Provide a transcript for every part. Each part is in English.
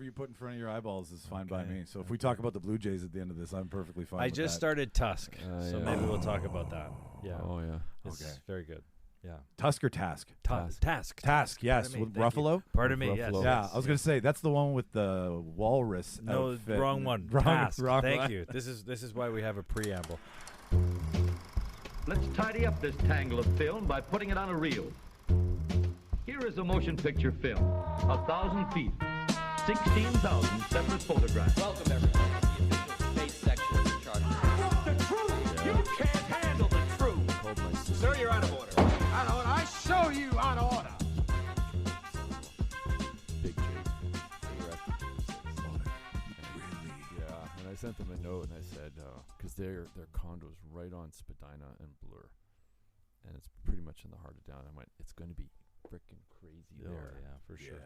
you put in front of your eyeballs is fine by me. So if we talk about the Blue Jays at the end of this, I'm perfectly fine. I with just that. started Tusk, so maybe we'll talk about that. Yeah. Oh yeah. It's very good. Yeah. Tusk or Task? Task. Yes, Pardon me, with thank you. Ruffalo. Pardon me. Yes. Ruffalo. Yeah, I was gonna say that's the one with the walrus. No, outfit. wrong one. Wrong, Task. wrong Thank one. you. This is why we have a preamble. Let's tidy up this tangle of film by putting it on a reel. Here is a motion picture film, 1,000 feet, 16,000 separate photographs. Welcome, everybody, to the official space section of the charter. The truth! You can't handle the truth! Sir, you're out of order. Out of order. I show you out of order. Big Jays. They were at the Yeah, and I sent them a note and I said, because their condo's right on Spadina and Bloor, and it's pretty much in the heart of town. I went, it's going to be freaking crazy there. Yeah, for sure.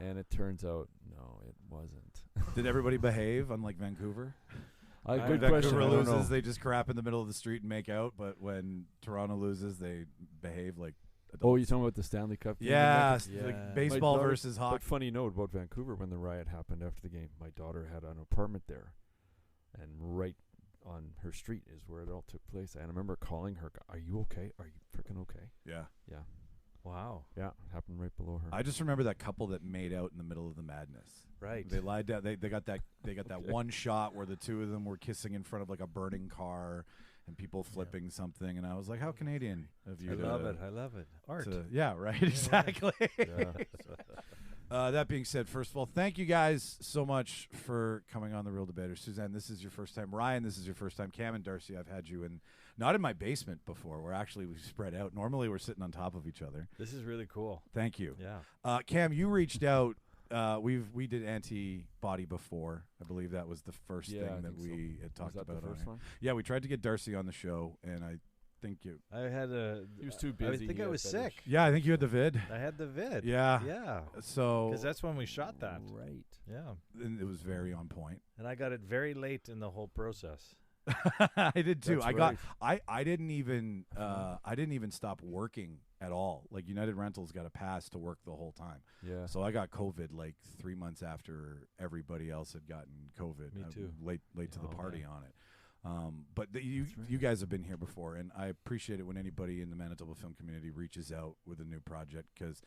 And it turns out, no, it wasn't. Did everybody behave unlike Vancouver? Good When question. Vancouver I don't loses, know. they just crap in the middle of the street and make out. But when Toronto loses, they behave like adults. Oh, you talking about the Stanley Cup game? Yeah, Yeah. like My baseball daughter- versus hockey. But funny note about Vancouver, when the riot happened after the game, my daughter had an apartment there, and right on her street is where it all took place. And I remember calling her, "Are you okay? Are you freaking okay?" Yeah. Yeah, Wow. yeah, it happened right below her. I just remember that couple that made out in the middle of the madness. Right. They lied down. They got that one shot where the two of them were kissing in front of like a burning car and people flipping something. And I was like, how Canadian of you I to love it. Art. yeah, right. Exactly. yeah. That being said, first of all, thank you guys so much for coming on The Real Debaters. Suzanne, this is your first time. Ryan, this is your first time. Cam and Darcy, I've had you not in my basement before. We've spread out. Normally we're sitting on top of each other. This is really cool. Thank you. Yeah. Cam, you reached out. We did Antibody before. I believe that was the first Yeah, I thing that think so. we had talked Was that about. the first on one? Yeah, we tried to get Darcy on the show, and I think you. I had a. He was too I busy. think He I had was fetish. sick. Yeah, I think you had the vid. I had the vid. Yeah. Yeah. So Because that's when we shot that. Right. Yeah. and it was very on point. And I got it very late in the whole process. I did too. That's I didn't even stop working at all. Like United Rentals got a pass to work the whole time. Yeah. So I got COVID like 3 months after everybody else had gotten COVID. Me too. Late to the Oh, party man. on it. But you guys have been here before, and I appreciate it when anybody in the Manitoba film community reaches out with a new project, because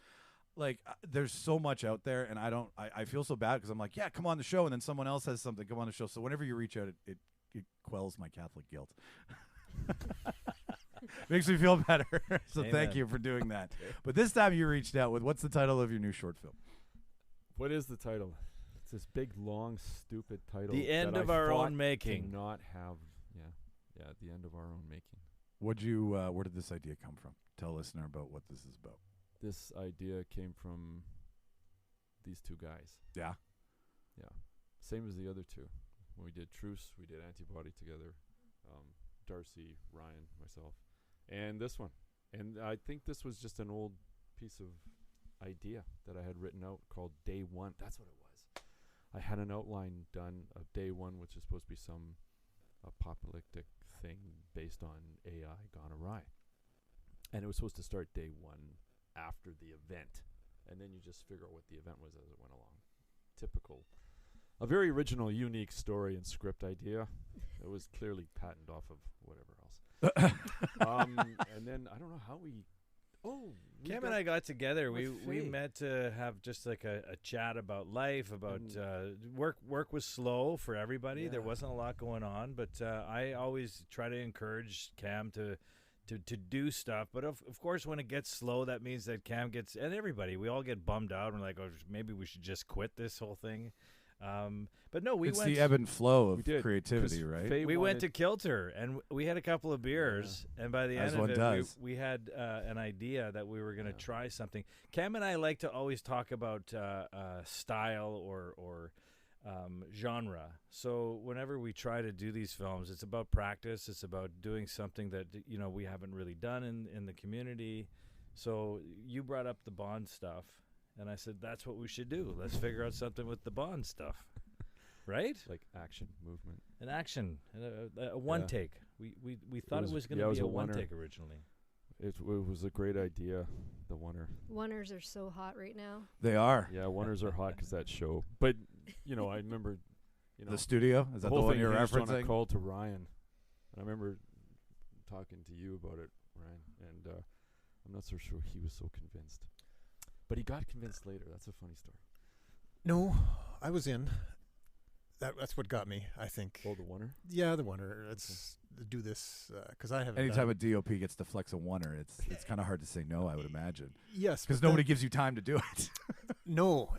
like there's so much out there, and I feel so bad because I'm like, yeah, come on the show, and then someone else has something, come on the show. So whenever you reach out, it quells my Catholic guilt. Makes me feel better. So Amen. Thank you for doing that. But this time you reached out with, what's the title of your new short film? What is the title? It's this big, long, stupid title. The End that of I Our fought Own Making. To not have, yeah, the end of our own making. Where did this idea come from? Tell a listener about what this is about. This idea came from these two guys. Yeah. Yeah, same as the other two. When we did Truce, we did Antibody together. Darcy, Ryan, myself, and this one. And I think this was just an old piece of idea that I had written out called Day One. That's what it was. I had an outline done of Day One, which is supposed to be some apocalyptic thing based on AI gone awry. And it was supposed to start Day One after the event. And then you just figure out what the event was as it went along. Typical. A very original, unique story and script idea. It was clearly patented off of whatever else. And then I don't know how we. Cam and I got together. We Fehr. met to have just like a chat about life, about work. Work was slow for everybody. Yeah. There wasn't a lot going on, but I always try to encourage Cam to do stuff. But of course, when it gets slow, that means that Cam gets, and everybody, we all get bummed out. And we're like, oh, maybe we should just quit this whole thing. But no, It's the ebb and flow of We did, creativity, 'cause right? Faye we went wanted- to Kilter, and we had a couple of beers, and by the As end one of it, does. we had an idea that we were going to try something. Cam and I like to always talk about style or genre. So whenever we try to do these films, it's about practice. It's about doing something that we haven't really done in the community. So you brought up the Bond stuff, and I said that's what we should do. Let's figure out something with the Bond stuff. Right? like action, movement. An action, a one Yeah. take. We thought it was- was going yeah, to it was be a a one oneer. take originally. it was a great idea. The Oneers are so hot right now. They are. Yeah, Oneers are hot because that show. But I remember, The studio, is that the whole one thing you're hinged on a referencing? call to Ryan, and I remember talking to you about it, Ryan, and I'm not so sure he was so convinced, but he got convinced later. That's a funny story. No, I was in. That's what got me, I think. Oh, the Oneer? Yeah, the Oneer. Let's do this because I haven't. Anytime a DOP gets to flex a Oneer, it's kind of hard to say no, I would imagine. Yes, Because nobody gives you time to do it. No,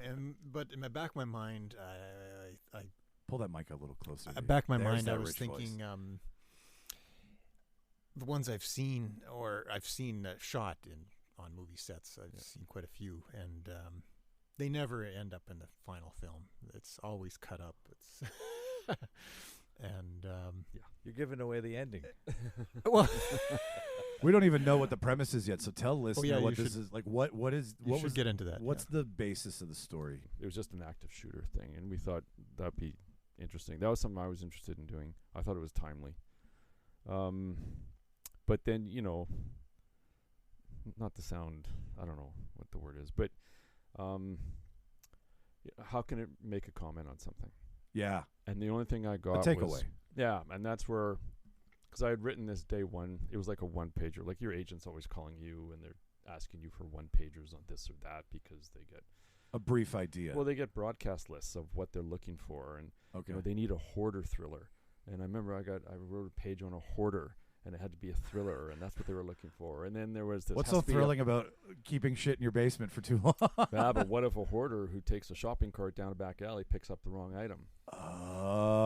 but in the back of my mind, I Pull that mic a little closer. back of my There's mind, I that was rich thinking voice. The ones I've seen shot on movie sets. I've seen quite a few, and they never end up in the final film. It's always cut up. It's and You're giving away the ending. well, We don't even know what the premise is yet, so tell listeners yeah, what you this should- is. Like, what is you what should was get into that. What's the basis of the story? It was just an active shooter thing, and we thought that'd be interesting. That was something I was interested in doing. I thought it was timely. But then, not to sound, I don't know what the word is, but how can it make a comment on something? Yeah, And the only thing I got takeaway. was, yeah, and that's where, because I had written this day one, it was like a one-pager. Like your agent's always calling you, and they're asking you for one-pagers on this or that because they get, a brief idea. well, they get broadcast lists of what they're looking for, and okay. they need a hoarder thriller. And I remember I wrote a page on a hoarder, and it had to be a thriller, and that's what they were looking for. And then there was this. What's has so to be thrilling about keeping shit in your basement for too long? Yeah, but what if a hoarder who takes a shopping cart down a back alley picks up the wrong item?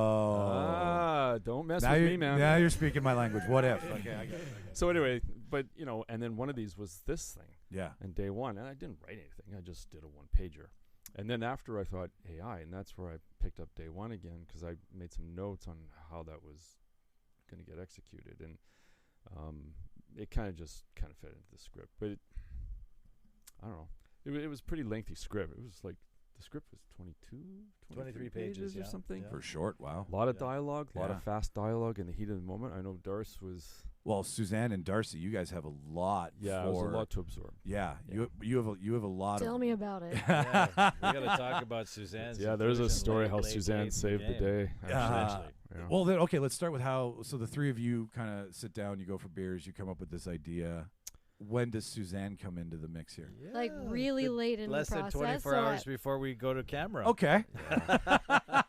Oh. Don't mess Now with you- me, man. Now you're speaking my language. What if? Okay, I get it. So anyway, but and then one of these was this thing, Yeah. and day one, and I didn't write anything. I just did a one-pager. And then after I thought AI, and that's where I picked up day one again because I made some notes on how that was going to get executed, and it kind of fit into the script. But I don't know. It was a pretty lengthy script. It was like the script was 23 pages, or yeah. something. Yeah. For short, wow. A lot of dialogue, a lot Yeah. of fast dialogue in the heat of the moment. I know Darcy was. Well, Suzanne and Darcy, you guys have a lot. Yeah, it was a lot to absorb. Yeah, Yeah. you have a lot. Tell of, me about it. Yeah, we got to talk about Suzanne's. Yeah, there's a inclusion story late, how late, Suzanne late saved the game. day. Yeah. Actually. Yeah. Well, then, okay, let's start with how. So the three of you kind of sit down, you go for beers, you come up with this idea. When does Suzanne come into the mix here? Like really late in Less the than process. 24 so hours before we go to camera. Okay.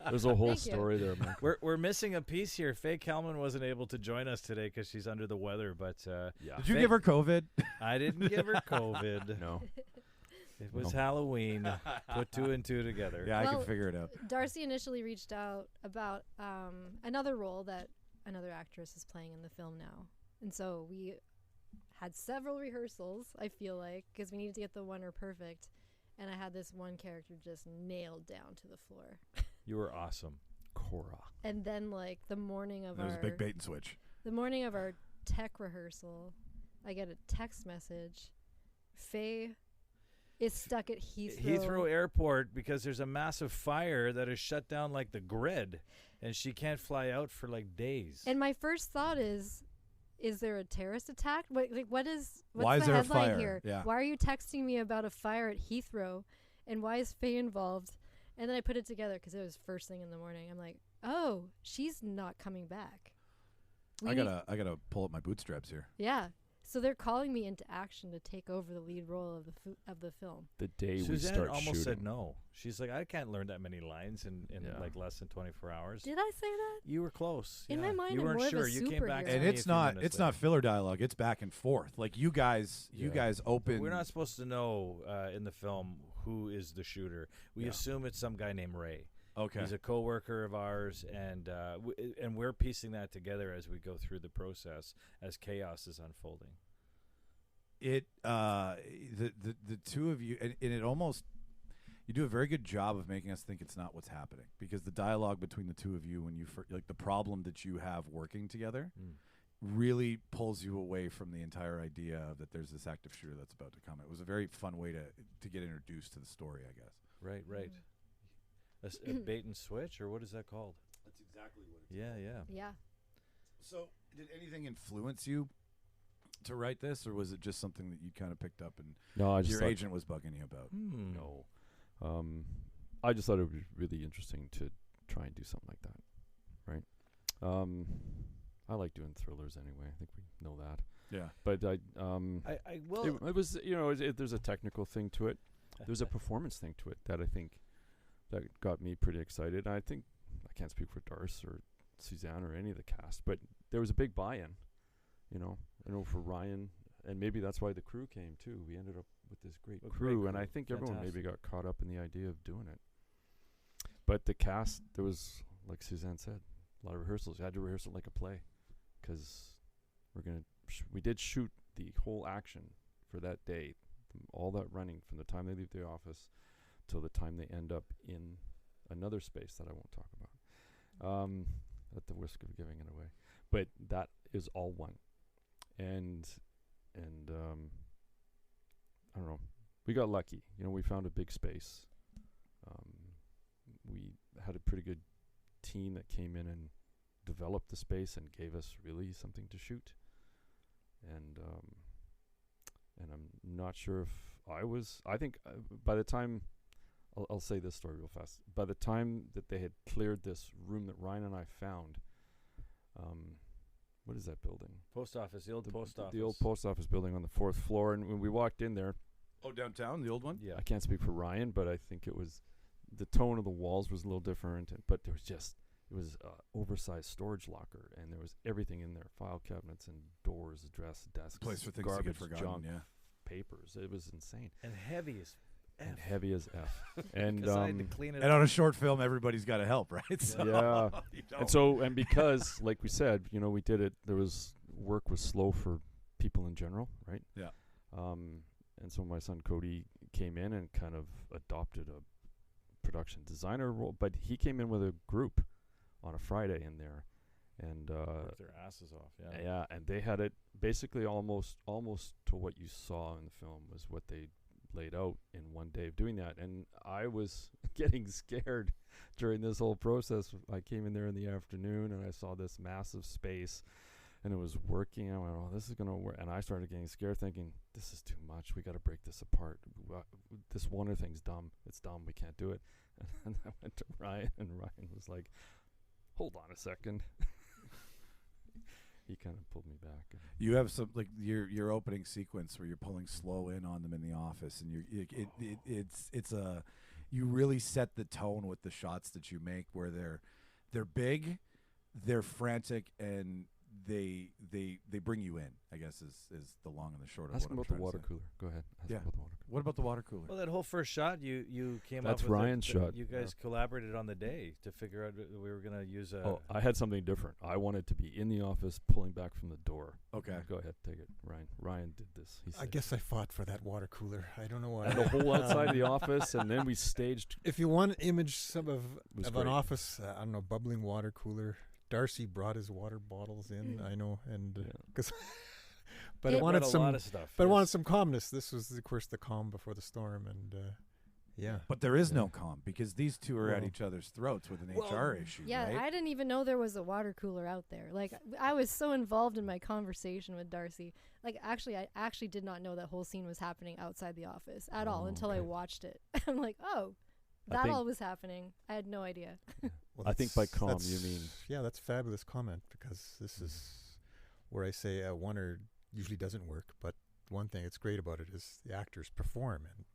There's a whole Thank you. story there, man. We're missing a piece here. Faye Kalman wasn't able to join us today because she's under the weather, but Yeah. Did you Faye- give her COVID? I didn't give her COVID. No. It was Halloween. Put two and two together. Yeah, I Well, can figure it out. Darcy initially reached out about another role that another actress is playing in the film now. And so we had several rehearsals, I feel like, because we needed to get the one or perfect. And I had this one character just nailed down to the floor. You were awesome. Cora. And then, like, the morning of There was a big bait and switch. the morning of our tech rehearsal, I get a text message. Faye is stuck at Heathrow Airport because there's a massive fire that has shut down like the grid, and she can't fly out for like days. And my first thought is there a terrorist attack? What's Why the is there a headline fire? here? Yeah. Why are you texting me about a fire at Heathrow, and why is Faye involved? And then I put it together because it was first thing in the morning. I'm like, oh, she's not coming back. I gotta pull up my bootstraps here. Yeah. So they're calling me into action to take over the lead role of the film. The day we Suzanne start almost shooting. said no. She's like, I can't learn that many lines in Yeah. like less than 24 hours. Did I say that? You were close. In yeah. my mind, you I'm weren't more of a sure. You came back superhero. to And me it's a few not minutes not filler dialogue. It's back and forth. Like you guys open. We're not supposed to know in the film who is the shooter. We assume it's some guy named Ray. Okay. He's a coworker of ours, and we're piecing that together as we go through the process as chaos is unfolding. It the two of you and it almost you do a very good job of making us think it's not what's happening because the dialogue between the two of you when you like the problem that you have working together really pulls you away from the entire idea of that there's this active shooter that's about to come. It was a very fun way to get introduced to the story, I guess. Right. A bait and switch, or what is that called? That's exactly what Yeah. Yeah. So, did anything influence you to write this, or was it just something that you kind of picked up and No, I just your thought, agent was bugging you about? no. I just thought it would be really interesting to try and do something like that, right? I like doing thrillers anyway. I think we know that. Yeah. But I will. it was, there's a technical thing to it. There's a performance thing to it that I think that got me pretty excited. I think I can't speak for Darcy or Suzanne or any of the cast, but there was a big buy-in. I know for Ryan, and maybe that's why the crew came too. We ended up with this great crew, and I think everyone maybe got caught up in the idea of doing it. But the cast, there was, like Suzanne said, a lot of rehearsals. You had to rehearse it like a play, because we did shoot the whole action for that day, all that running from the time they leave the office till the time they end up in another space that I won't talk about, at the risk of giving it away. But that is all one, and I don't know. We got lucky. We found a big space. We had a pretty good team that came in and developed the space and gave us really something to shoot. And I'm not sure if I think by the time, I'll say this story real fast. By the time that they had cleared this room that Ryan and I found, what is that building? Post office, the old post office. The old post office building on the 4th floor. And when we walked in there, Downtown, the old one? Yeah. I can't speak for Ryan, but I think it was, the tone of the walls was a little different, but there was it was oversized storage locker, and there was everything in there, file cabinets and doors, desks, Place for things garbage, to get forgotten, junk, yeah. papers. It was insane. And heavy as F. And heavy as F. And I had to clean it And up. on a short film, everybody's got to help, right? So yeah. you And don't. because, like we said, we did it, work was slow for people in general, right? Yeah. And so my son Cody came in and kind of adopted a production designer role, but he came in with a group on a Friday in there, and Worked their asses off. Yeah. yeah, and they had it basically almost to what you saw in the film was what they laid out in one day of doing that. And I was getting scared during this whole process. I came in there in the afternoon and I saw this massive space and it was working. I went, oh, this is going to work. And I started getting scared thinking, this is too much. We got to break this apart. This Warner thing's dumb. It's dumb. We can't do it. And I went to Ryan, and Ryan was like, hold on a second. He kind of pulled me back. You have some, like, your opening sequence where you're pulling slow in on them in the office, and you really set the tone with the shots that you make, where they're big, they're frantic, and they bring you in, I guess, is the long and the short of Ask what him I'm about the trying to water say. cooler. Go ahead. Ask Yeah. him about the water cooler. What about the water cooler? Well, that whole first shot, you came That's up with Ryan's shot. You guys collaborated on the day to figure out that we were going to use a. Oh, I had something different. I wanted to be in the office pulling back from the door. Okay. Go ahead. Take it, Ryan. Ryan did this. He I said guess I fought for that water cooler. I don't know why. the whole outside of the office, and then we staged. If you want an image of was an great. office, I don't know, bubbling water cooler. Darcy brought his water bottles in. I know, and Yeah. because, but It- I wanted a some. lot of stuff. But I yes. wanted some calmness. This was, of course, the calm before the storm, and yeah. But there is Yeah. no calm, because these two are at Well- each other's throats with an Well, HR issue, Yeah, right? I didn't even know there was a water cooler out there. Like, I was so involved in my conversation with Darcy. Like, I actually did not know that whole scene was happening outside the office at all Oh, until I okay. watched it. I'm like, oh, I that think- all was happening. I had no idea. Well, I think by that's- calm you that's- mean- Yeah, that's a fabulous comment, because this is where I say Warner usually doesn't work. But one thing that's great about it is the actors perform, and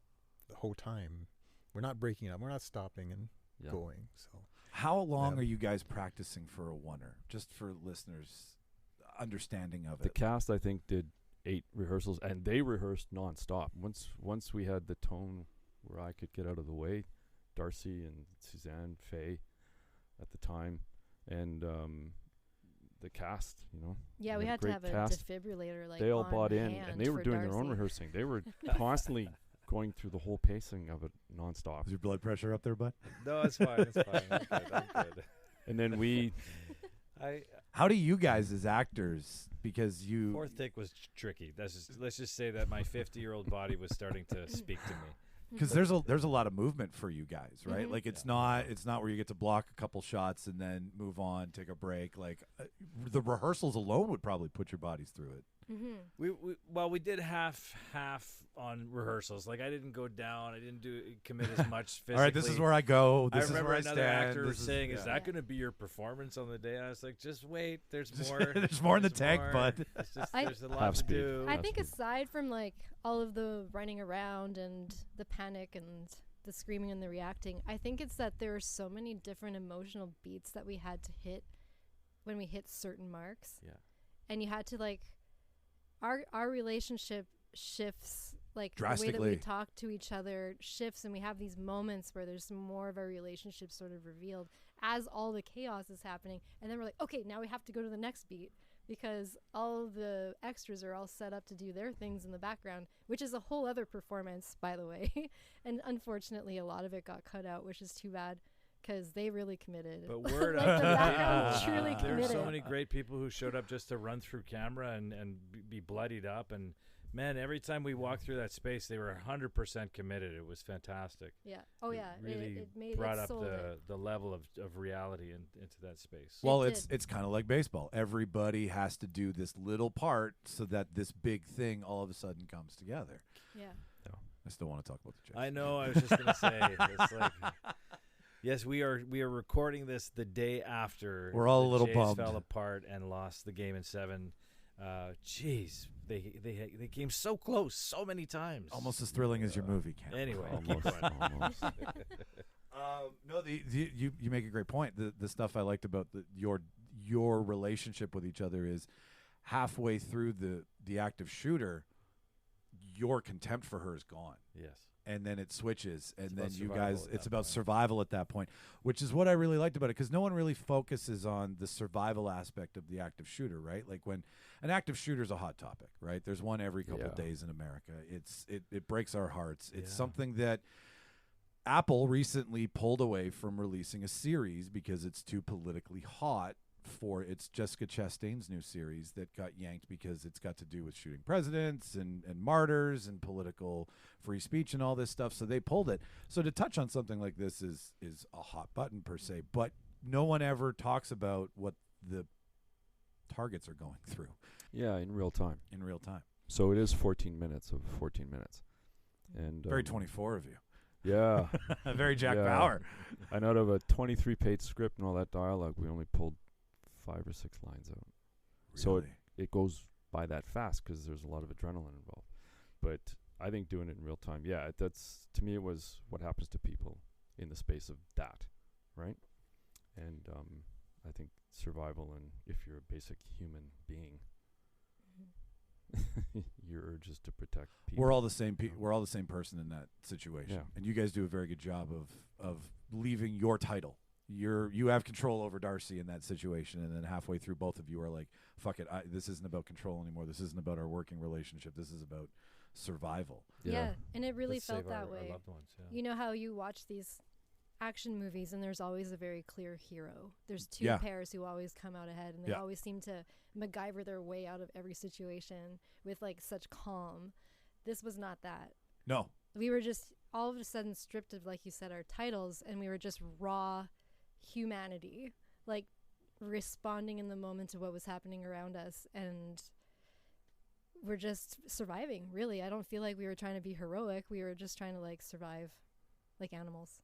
the whole time we're not breaking up, we're not stopping and Yeah. going. So How long Yeah. are you guys practicing for a oneer? Just for listeners' understanding of The it. cast, I think, did 8 rehearsals, and they rehearsed nonstop. Once we had the tone where I could get out of the way, Darcy and Suzanne, Fehr, at the time, and the cast, Yeah, We we had a had to great have a cast. defibrillator, like, they all on bought in, hand and they were for doing their own Darcy. rehearsing. They were constantly going through the whole pacing of it nonstop. Is your blood pressure up there, bud? No, it's fine. It's fine. I'm good. And then we, How do you guys as actors, because you Fourth take was tricky. Let's just say that my 50-year-old body was starting to speak to me. because there's a lot of movement for you guys, right? Mhm. Like it's not where you get to block a couple shots and then move on, take a break. Like the rehearsals alone would probably put your bodies through it. We did half on rehearsals. Like I didn't go down. I didn't commit as much physically. All right, this is where I go. This I remember is where another I stand. actor This saying, is, "Is that going to be your performance on the day?" And I was like, "Just wait. There's Just- more. there's more in the tank, bud." It's just, I- there's a lot Half to speed. do. I think aside from like all of the running around and the panic and the screaming and the reacting, I think it's that there are so many different emotional beats that we had to hit when we hit certain marks. Yeah. And you had to like our relationship shifts, like the way that Drastically. we talk to each other shifts, and we have these moments where there's more of our relationship sort of revealed as all the chaos is happening, and then we're like, okay, now we have to go to the next beat because all of the extras are all set up to do their things in the background, which is a whole other performance, by the way. And unfortunately a lot of it got cut out, which is too bad because they really committed. But word Like, up the to background people. truly There were so committed. many great people who showed up just to run through camera and be bloodied up. And man, every time we walked through that space, they were 100% committed. It was fantastic. Yeah. Oh It yeah. really it made brought it up sold it. the level of reality into that space. Well, It it's kind of like baseball. Everybody has to do this little part so that this big thing all of a sudden comes together. Yeah. I still want to talk about the Jets. I know. I was just gonna say. It's like, yes, we are recording this the day after We're all a the little Jays bummed. fell apart and lost the game in 7. Jeez, they came so close so many times. Almost as thrilling as your movie, Cam. Anyway, Almost. keep going. Almost. No, you make a great point. The stuff I liked about your relationship with each other is halfway through the active shooter, your contempt for her is gone. Yes. And then it switches, and It's then about you survival guys, at it's that about point. survival at that point, which is what I really liked about it, because no one really focuses on the survival aspect of the active shooter, right? Like when an active shooter is a hot topic, right? There's one every couple Yeah. days in America. It breaks our hearts. It's Yeah. something that Apple recently pulled away from releasing a series because it's too politically hot for its Jessica Chastain's new series that got yanked because it's got to do with shooting presidents and martyrs and political free speech and all this stuff. So they pulled it. So to touch on something like this is a hot button per se, but no one ever talks about what the targets are going through Yeah, in real time. in real time. So it is 14 minutes of 14 minutes. And Very 24 of you. Yeah. Very Jack Yeah. Bauer. And out of a 23-page script and all that dialogue, we only pulled 5 or 6 lines out. So Really? it goes by that fast because there's a lot of adrenaline involved. But I think doing it in real time, yeah, that's, to me, it was what happens to people in the space of that, right? And I think survival, and if you're a basic human being, your urge is to protect people. We're all the same. We're all the same person in that situation, Yeah. and you guys do a very good job of leaving your title. You have control over Darcy in that situation, and then halfway through, both of you are like, "Fuck it, this isn't about control anymore. This isn't about our working relationship. This is about survival." Yeah. And it really Let's felt save that our way. loved ones, yeah. You know how you watch these action movies and there's always a very clear hero. There's two Yeah. pairs who always come out ahead, and they Yeah. always seem to MacGyver their way out of every situation with like such calm. This was not that. No, We were just all of a sudden stripped of, like you said, our titles, and we were just raw humanity, like responding in the moment to what was happening around us, and we're just surviving. Really, I don't feel like we were trying to be heroic. We were just trying to like survive like animals.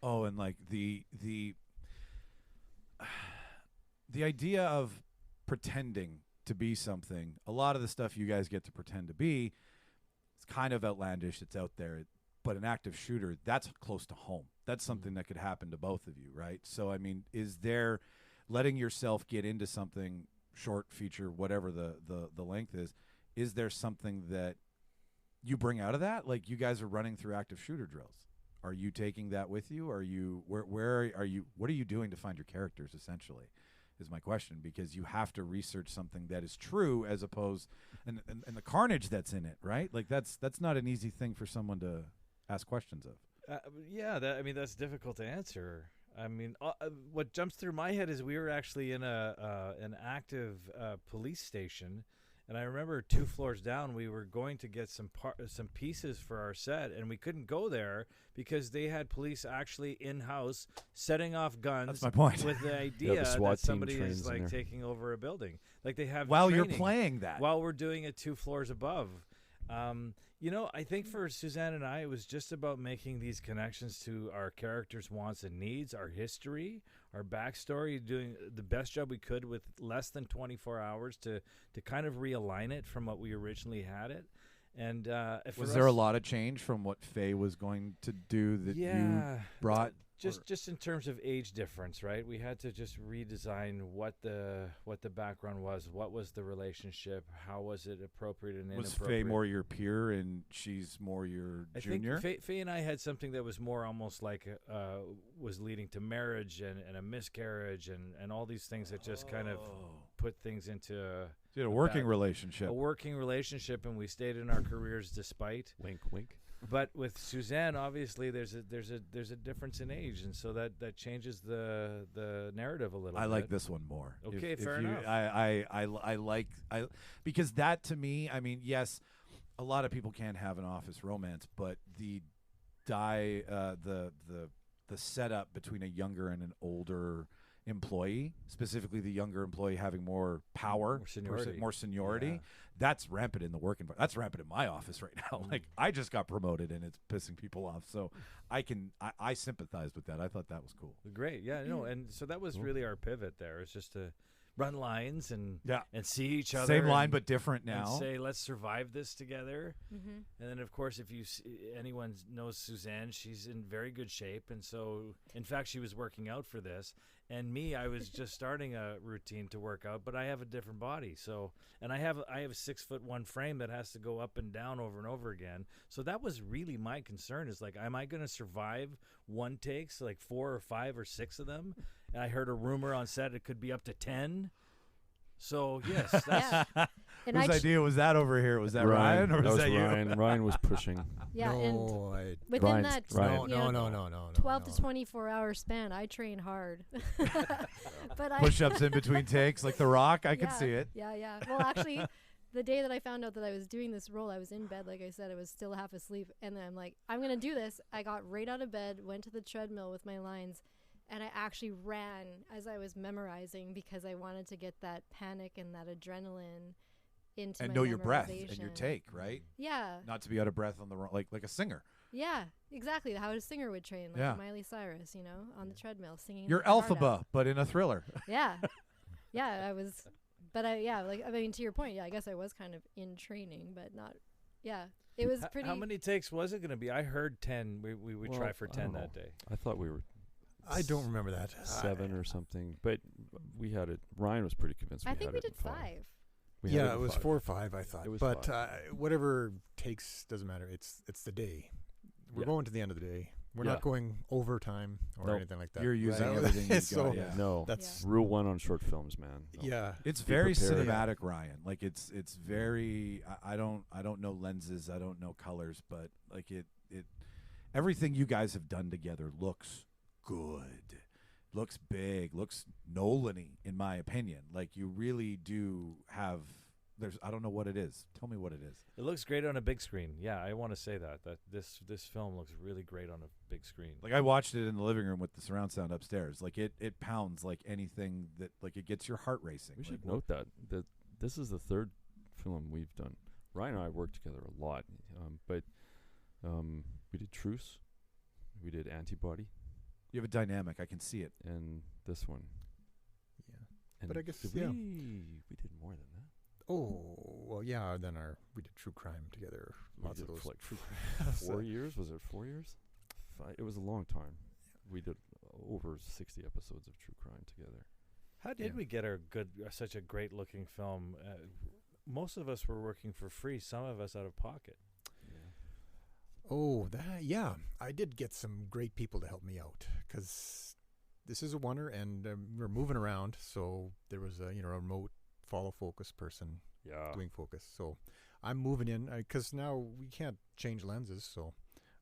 Oh, and like the idea of pretending to be something, a lot of the stuff you guys get to pretend to be, it's kind of outlandish. It's out there, but an active shooter, that's close to home. That's something that could happen to both of you, right? So, I mean, is there letting yourself get into something, short, feature, whatever the length is there something that you bring out of that? Like, you guys are running through active shooter drills. Are you taking that with you? Are you where are you? What are you doing to find your characters? Essentially, is my question, because you have to research something that is true as opposed and the carnage that's in it, right? Like that's not an easy thing for someone to ask questions of. Yeah, that's difficult to answer. I mean, what jumps through my head is we were actually in an active police station, And I remember 2 floors down, we were going to get some pieces for our set, and we couldn't go there because they had police actually in-house setting off guns. That's my point. With the idea the SWAT that team somebody trains is in like there. taking over a building. Like they have While you're training playing that. while we're doing it 2 floors above. You know, I think for Suzanne and I, it was just about making these connections to our characters' wants and needs, our history, our backstory, doing the best job we could with less than 24 hours to kind of realign it from what we originally had it. And was there a lot of change from what Fehr was going to do that you brought? Just in terms of age difference, right? We had to just redesign what the background was, what was the relationship, how was it appropriate and Was inappropriate. Fehr more your peer and she's more your junior? I think Fehr and I had something that was more almost like was leading to marriage and a miscarriage and all these things that just kind of put things into You had a working relationship. a working relationship, and we stayed in our careers despite. Wink, wink. But with Suzanne, obviously, there's a difference in age, and so that changes the narrative a little. I bit. like this one more. Okay, fair enough. I like because that to me, I mean, yes, a lot of people can't have an office romance, but the setup between a younger and an older employee, specifically the younger employee having more power, more seniority, Yeah. that's rampant in the work environment. That's rampant in my office right now. Like I just got promoted and it's pissing people off. So I sympathize with that. I thought that was cool. Great, yeah, no, and so that was really our pivot there. It's just to run lines and see each other. Same line and- but different now. And say, let's survive this together. Mm-hmm. And then, of course, if anyone knows Suzanne, she's in very good shape. And so, in fact, she was working out for this. And me, I was just starting a routine to work out, but I have a different body. So, and I have a 6'1" frame that has to go up and down over and over again. So that was really my concern is like, am I going to survive one takes, like 4 or 5 or 6 of them? And I heard a rumor on set it could be up to 10. So, yes. That's, And Whose idea was that over here? Was that Ryan or was that you? Ryan. Ryan was pushing. Yeah, No, and within that Ryan. no. 12 to 24 hour span, I train hard. But Push-ups in between takes like The Rock. I could Yeah, see it. Yeah. Well, actually, the day that I found out that I was doing this role, I was in bed, like I said, I was still half asleep. And then I'm like, I'm going to do this. I got right out of bed, went to the treadmill with my lines, and I actually ran as I was memorizing because I wanted to get that panic and that adrenaline into And my know your breath and your memorization. take, right? Yeah. Not to be out of breath on the wrong, like a singer. Yeah, exactly. How a singer would train, like Yeah. Miley Cyrus, on the treadmill singing. You're her heart out. Elphaba, but in a thriller. Yeah, yeah. I was, but to your point, yeah. I guess I was kind of in training, but not. Yeah, it was pretty. How many takes was it going to be? I heard 10. We would try for 10 that day. I thought we were I don't remember that. 7 or something, but we had it. Ryan was pretty convinced. I think had we it in did 5. We had Yeah, in it was 5. 4 or 5, I thought. It was but 5. whatever takes doesn't matter. It's the day. We're Yeah. going to the end of the day. We're Yeah. not going overtime or Nope. anything like that. You're using Right? everything you've So got. Yeah. No, that's rule 1 on short films, man. No. yeah. It's Be very prepared. cinematic, Ryan. Like it's very. I don't know lenses. I don't know colors, but like it. Everything you guys have done together looks good. Looks big. Looks Nolan-y, in my opinion. Like you really do have. I don't know what it is. Tell me what it is. It looks great on a big screen. Yeah, I want to say that this film looks really great on a big screen. Like I watched it in the living room with the surround sound upstairs. Like it pounds like anything that like it gets your heart racing. We Like, should note that this is the 3rd film we've done. Ryan and I worked together a lot, but we did Truce, we did Antibody, you have a dynamic. I can see it. and this one. Yeah. And But I guess, did yeah. we did more than that. Oh well, yeah. Then we did true crime together. We Lots of did those. for like 4 years. Was it 4 years? 5, it was a long time. We did over 60 episodes of true crime together. How did we get such a great looking film? Most of us were working for free. Some of us out of pocket. Oh, yeah. I did get some great people to help me out because this is a oneer, and we're moving around. So there was a remote follow focus person doing focus. So I'm moving in because now we can't change lenses. So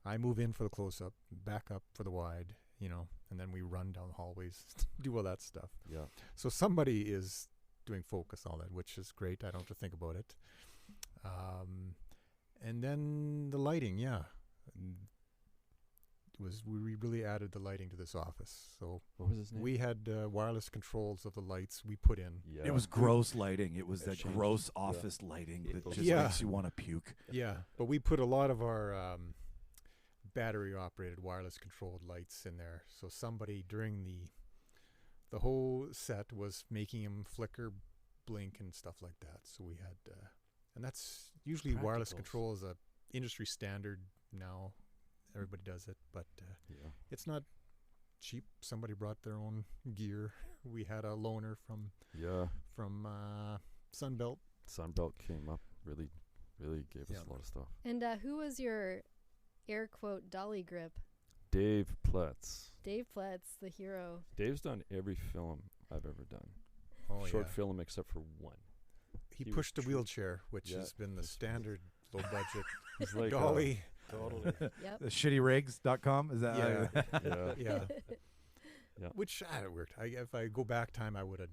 I move in for the close up, back up for the wide, and then we run down the hallways, do all that stuff. Yeah. So somebody is doing focus, all that, which is great. I don't have to think about it. And then the lighting, we really added the lighting to this office. So What was his name? we had wireless controls of the lights we put in. Yeah. It was gross lighting. It was It that changed. gross Yeah. office lighting that just Yeah. makes you want to puke. Yeah, but we put a lot of our battery-operated wireless controlled lights in there. So somebody during the whole set was making them flicker, blink, and stuff like that. So we had, and that's usually wireless Practicals. control is a industry standard now. Everybody does it, but Yeah. it's not cheap. Somebody brought their own gear. We had a loaner from Yeah. Sunbelt. Sunbelt came up, really gave us Yeah. a lot of stuff. And who was your air quote dolly grip? Dave Pletz. Dave Pletz, the hero. Dave's done every film I've ever done. Oh Short yeah. film except for one. He was pushed the true. wheelchair, which Yeah, has been the he's- standard low budget He's like dolly. Totally. Yep. The shittyrigs.com, is that? Yeah. Yeah. Which it worked. If I go back time, I would have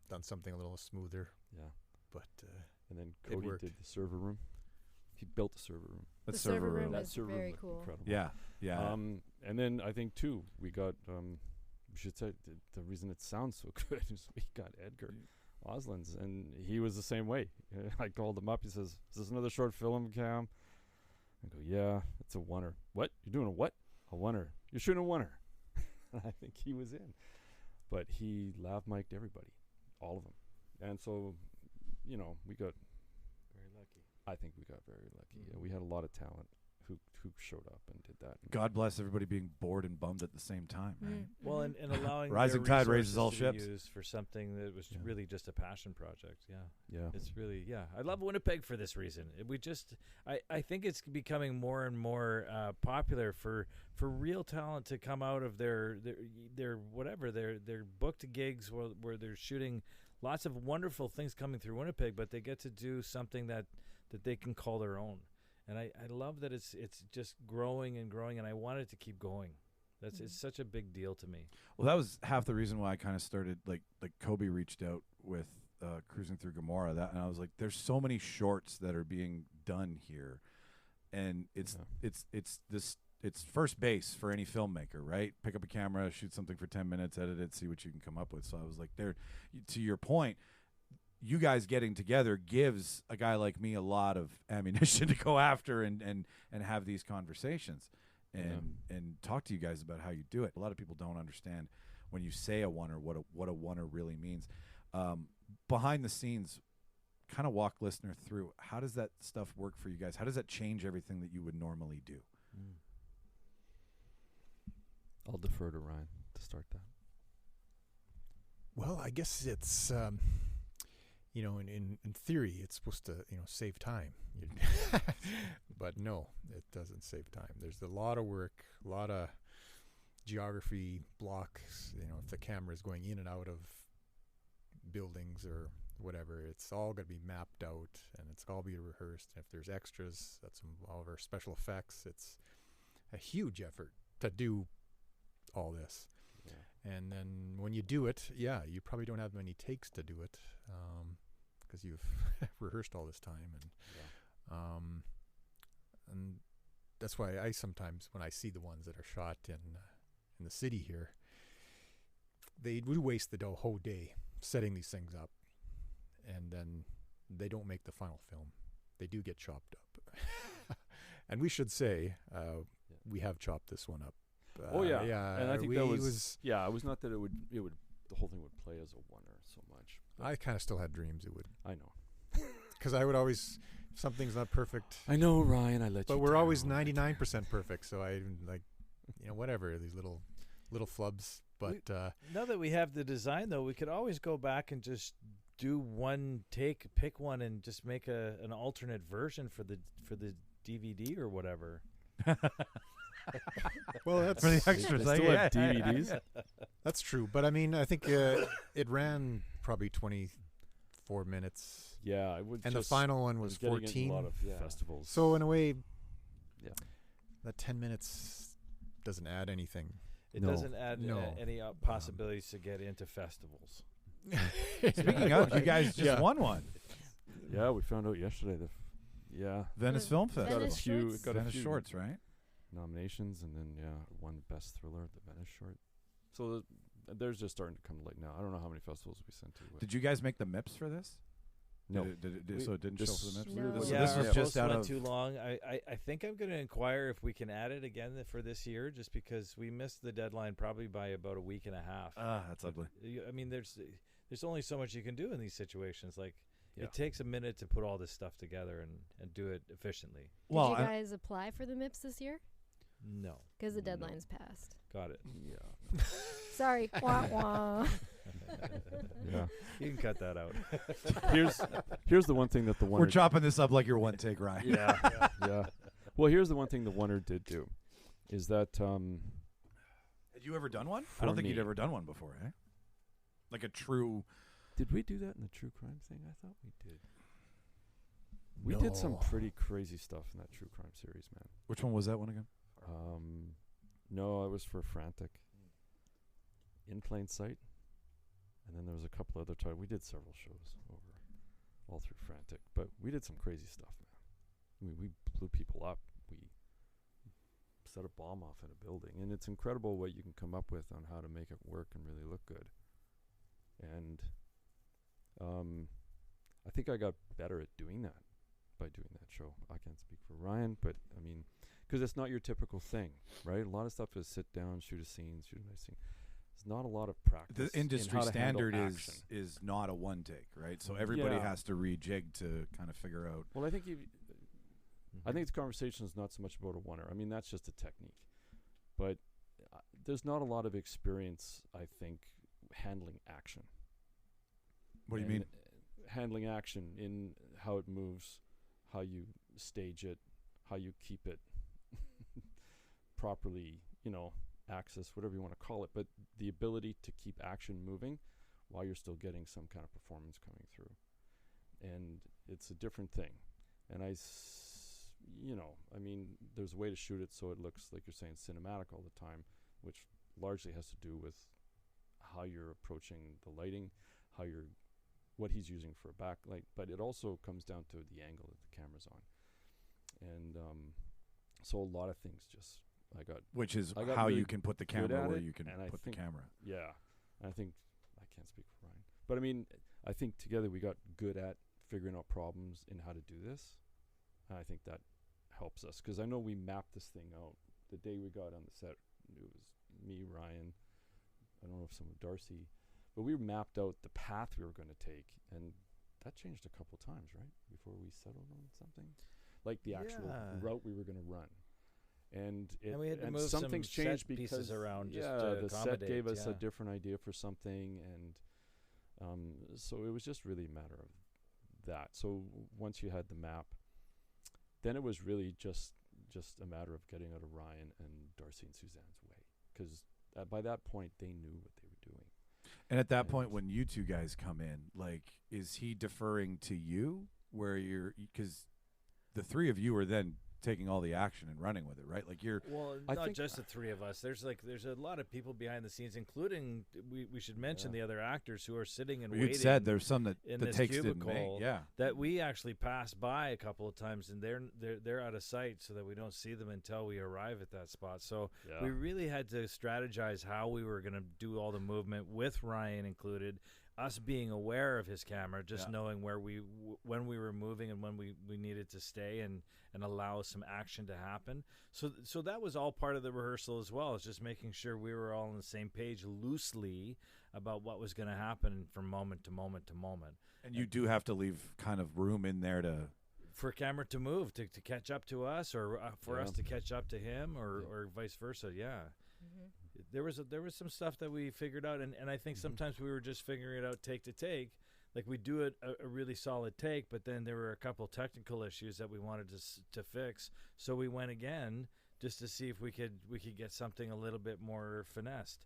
done something a little smoother. Yeah. But And then It Cody worked. did the server room. He built the server room. That's The server room That was server very room cool. incredible. Yeah, yeah. And then I think too we got we should say the reason it sounds so good is we got Edgar Oslands, and he was the same way. I called him up. He says, "Is this another short film, Cam?" I go, "Yeah, it's a oneer." "What? You're doing a what?" "A oneer." "You're shooting a oneer." I think he was in, but he lav mic'd everybody, all of them, and so we got. Very lucky. I think we got very lucky. Yeah, we had a lot of talent who showed up and did that. God bless everybody being bored and bummed at the same time, right? Mm. Well, and allowing Rising their tide raises resources all to be ships. used for something that was Yeah. really just a passion project. Yeah. Yeah. It's really, I love Winnipeg for this reason. I think it's becoming more and more popular for real talent to come out of their booked gigs where they're shooting lots of wonderful things coming through Winnipeg, but they get to do something that they can call their own. And I love that it's just growing and growing, and I want it to keep going. It's such a big deal to me. Well, that was half the reason why I kind of started, like Kobe reached out with Cruising Through Gomorrah, and I was like, there's so many shorts that are being done here, and it's first base for any filmmaker, right? Pick up a camera, shoot something for 10 minutes, edit it, see what you can come up with. So I was like, to your point, you guys getting together gives a guy like me a lot of ammunition to go after and have these conversations and talk to you guys about how you do it. A lot of people don't understand when you say a oneer what a oneer really means. Behind the scenes, kind of walk listener through, how does that stuff work for you guys? How does that change everything that you would normally do? I'll defer to Ryan to start that. well, I guess it's in theory it's supposed to save time, but no, it doesn't save time. There's a lot of work, a lot of geography blocks. If the camera is going in and out of buildings or whatever, it's all going to be mapped out and it's all be rehearsed. And if there's extras, that's all of our special effects. It's a huge effort to do all this. Yeah. And then when you do it, you probably don't have many takes to do it because you've rehearsed all this time. And that's why I sometimes, when I see the ones that are shot in the city here, they do waste the whole day setting these things up, and then they don't make the final film. They do get chopped up. And we should say we have chopped this one up. Yeah, and I think it it was not that it would the whole thing would play as a oneer so much. I kind of still had dreams it would, I know. because I would always, if something's not perfect, I know, Ryan. I let you. but we're always down. 99% perfect. So I like, whatever, these little flubs. But Now that we have the design, though, we could always go back and just do one take, pick one, and just make an alternate version for the DVD or whatever. well, that's For the extras, They still have DVDs. that's true. But I mean, I think it ran probably 24 minutes, Yeah, I would. and the just- final one I was getting into 14. a lot of festivals. So in a way, yeah, that 10 minutes doesn't add anything. It No. doesn't add No. any possibilities to get into festivals. Speaking of, you guys just won one. Yeah, we found out yesterday. Venice Film Fest. Got a Venice few. Shorts? Got a Venice few Shorts, right? nominations, and then won Best Thriller at the Venice Short. So there's just starting to come to light now. I don't know how many festivals we sent to. Did you guys make the MIPS for this? No. So it didn't show for the MIPS? No. This, Yeah, this our was just out went of... too long. I think I'm going to inquire if we can add it again for this year, just because we missed the deadline probably by about a week and a half. That's ugly. I mean, there's only so much you can do in these situations. Like, Yeah. it takes a minute to put all this stuff together and do it efficiently. Well, Did you guys apply for the MIPS this year? No. Because the No. deadline's passed. Got it. Yeah. Sorry. Wah, wah. Yeah. You can cut that out. Here's the one thing that the We're Wonder chopping this up like your one take, Ryan. yeah. Well, here's the one thing the Wonder did do, is that Had you ever done one? I For don't think me. you'd ever done one before, eh? Like a true... did we do that in the true crime thing? I thought we did. We did some No. pretty crazy stuff in that true crime series, man. Which one was that one again? No, it was for Frantic. In Plain Sight. And then there was a couple other titles. We did several shows all through Frantic. But we did some crazy stuff, man. I mean, we blew people up. We set a bomb off in a building. And it's incredible what you can come up with on how to make it work and really look good. And I think I got better at doing that by doing that show. I can't speak for Ryan, but I mean, because it's not your typical thing, right? A lot of stuff is sit down, shoot a scene, shoot a nice scene. There's not a lot of practice. The industry in how to handle standard action. is not a one take, right? So everybody Yeah. has to rejig to kind of figure out. Well, I think I think the conversation is not so much about a oneer. I mean, that's just a technique. But there's not a lot of experience, I think, handling action. What do you mean? Handling action in how it moves, how you stage it, how you keep it properly, access, whatever you want to call it. But the ability to keep action moving while you're still getting some kind of performance coming through. And it's a different thing. And I mean, there's a way to shoot it so it looks, like you're saying, cinematic all the time, which largely has to do with how you're approaching the lighting, what he's using for a backlight, but it also comes down to the angle that the camera's on. And so a lot of things Which is I got how really you can put the good camera at where it, you can and I put the think- camera. Yeah. And I think, I can't speak for Ryan, but I mean, I think together we got good at figuring out problems in how to do this. And I think that helps us, because I know we mapped this thing out. The day we got on the set, it was me, Ryan, I don't know if some of Darcy, but we mapped out the path we were going to take, and that changed a couple times, right? Before we settled on something, like the actual Yeah. route we were going to run. And we had to move some some things set changed pieces because around just yeah, to the set accommodate, gave us a yeah. different idea for something, and so it was just really a matter of that. So once you had the map, then it was really just a matter of getting out of Ryan and Darcy and Suzanne's way, because by that point they knew what they were doing. And at that point, when you two guys come in, like, is he deferring to you where because the three of you are then taking all the action and running with it, right? Like Well, I not think- just the three of us. There's a lot of people behind the scenes, including we should mention the other actors who are sitting and you'd waiting. said there's some that in the this takes didn't make. cubicle Yeah. that we actually pass by a couple of times, and they're out of sight, so that we don't see them until we arrive at that spot. So we really had to strategize how we were going to do all the movement with Ryan included. Us being aware of his camera, just knowing where when we were moving and when we needed to stay and allow some action to happen. So that was all part of the rehearsal as well. It's just making sure we were all on the same page loosely about what was going to happen from moment to moment to moment. And you do have to leave kind of room in there for camera to move to catch up to us, or for us to catch up to him, or vice versa. Yeah. Mm-hmm. There was some stuff that we figured out, and I think sometimes we were just figuring it out take to take. Like, we do a really solid take, but then there were a couple technical issues that we wanted to fix, so we went again just to see if we could get something a little bit more finessed.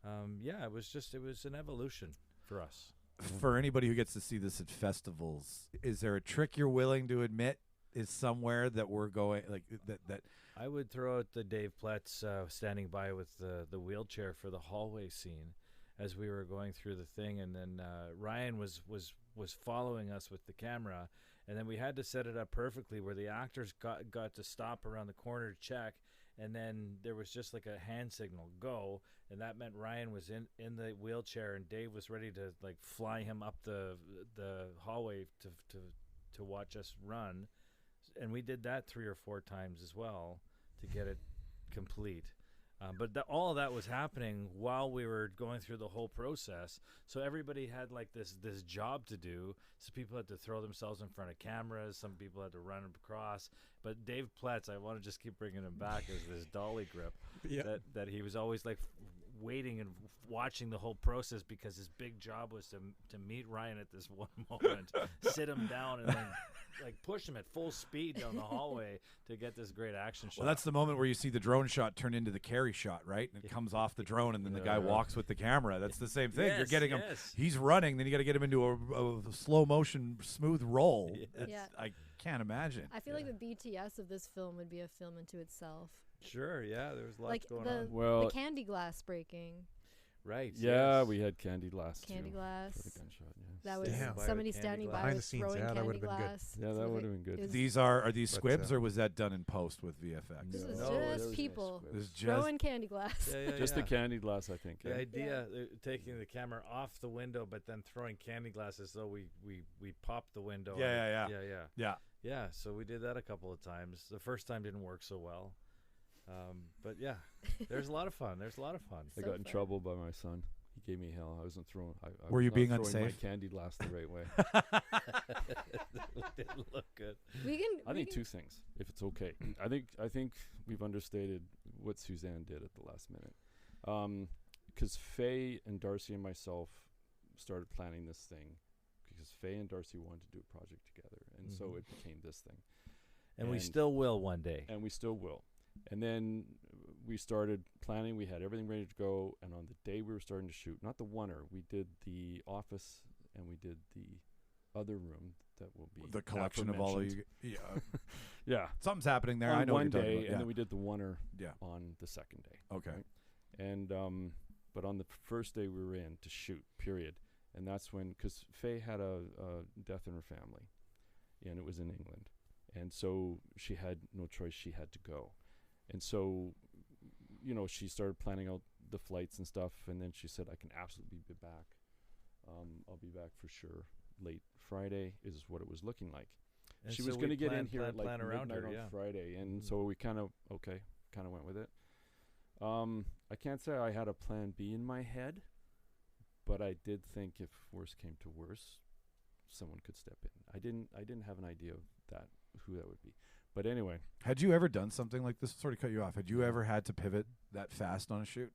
It was an evolution for us. For anybody who gets to see this at festivals, is there a trick you're willing to admit is somewhere that we're going, like that I would throw out the Dave Pletz standing by with the wheelchair for the hallway scene. as we were going through the thing, and then Ryan was following us with the camera, and then we had to set it up perfectly where the actors got to stop around the corner to check, and then there was just like a hand signal, go, and that meant Ryan was in the wheelchair, and Dave was ready to like fly him up the hallway to watch us run, and we did that 3 or 4 times as well to get it complete. But all of that was happening while we were going through the whole process. So everybody had like this job to do. So people had to throw themselves in front of cameras. Some people had to run across. But Dave Pletz, I want to just keep bringing him back as this dolly grip. That he was always like waiting and watching the whole process, because his big job was to meet Ryan at this one moment, sit him down, and then like push him at full speed down the hallway to get this great action shot. Well, that's the moment where you see the drone shot turn into the carry shot, right? And it comes off the drone, and then the guy walks with the camera. That's the same thing. Yes, You're getting him. yes. He's running, then you got to get him into a slow motion, smooth roll. Yes. Yeah. I can't imagine. I feel like the BTS of this film would be a film into itself. Sure, yeah, there was lots Like going the on. Well, the candy glass breaking. Right. yeah, yes. we had candy glass Candy too glass. for the gunshot. Yes. That was Damn. somebody Candy standing glass. by Behind the was scenes, throwing yeah, that candy would've been good. glass. Yeah, that would have been good. It was- These are these But, squibs, or was that done in post with VFX? This was No, there was just no people squibs. This is just throwing candy glass. Yeah, yeah, Just yeah. the candy glass, I think. The eh? idea, taking the camera off the window, but then throwing candy glasses, so we popped the window. Yeah. Yeah, so we did that a couple of times. The first time didn't work so well. But yeah, there's a lot of fun. There's a lot of fun. I So got in fun. trouble by my son. He gave me hell. I wasn't throwing. I Were was you not being throwing unsafe? My candy glass the right way. It didn't look good. We can. I we think can- 2 things, if it's okay. I think we've understated what Suzanne did at the last minute, because Fehr and Darcy and myself started planning this thing because Fehr and Darcy wanted to do a project together, and so it became this thing. And we And- still will one day. And we still will. And then we started planning. We had everything ready to go. And on the day we were starting to shoot, not the oneer, we did the office and we did the other room that will be the collection of all of you. Yeah, Yeah. something's happening there. On I know one what you're talking day, about. and then we did the oneer Yeah. on the second day. Okay. right? And but on the first day we were in to shoot, period. And that's when, because Fehr had a death in her family, and it was in England, and so she had no choice; she had to go. And so, she started planning out the flights and stuff, and then she said, "I can absolutely be back. I'll be back for sure. Late Friday is what it was looking like." And She so was we going to get in planned- here at like plan around midnight her, on yeah. Friday, and Mhm. so we kind of went with it. I can't say I had a plan B in my head, but I did think if worse came to worse, someone could step in. I didn't have an idea of that, who that would be. But anyway, Had you ever done something like this? Sorry to cut you off. Had you ever had to pivot that fast on a shoot?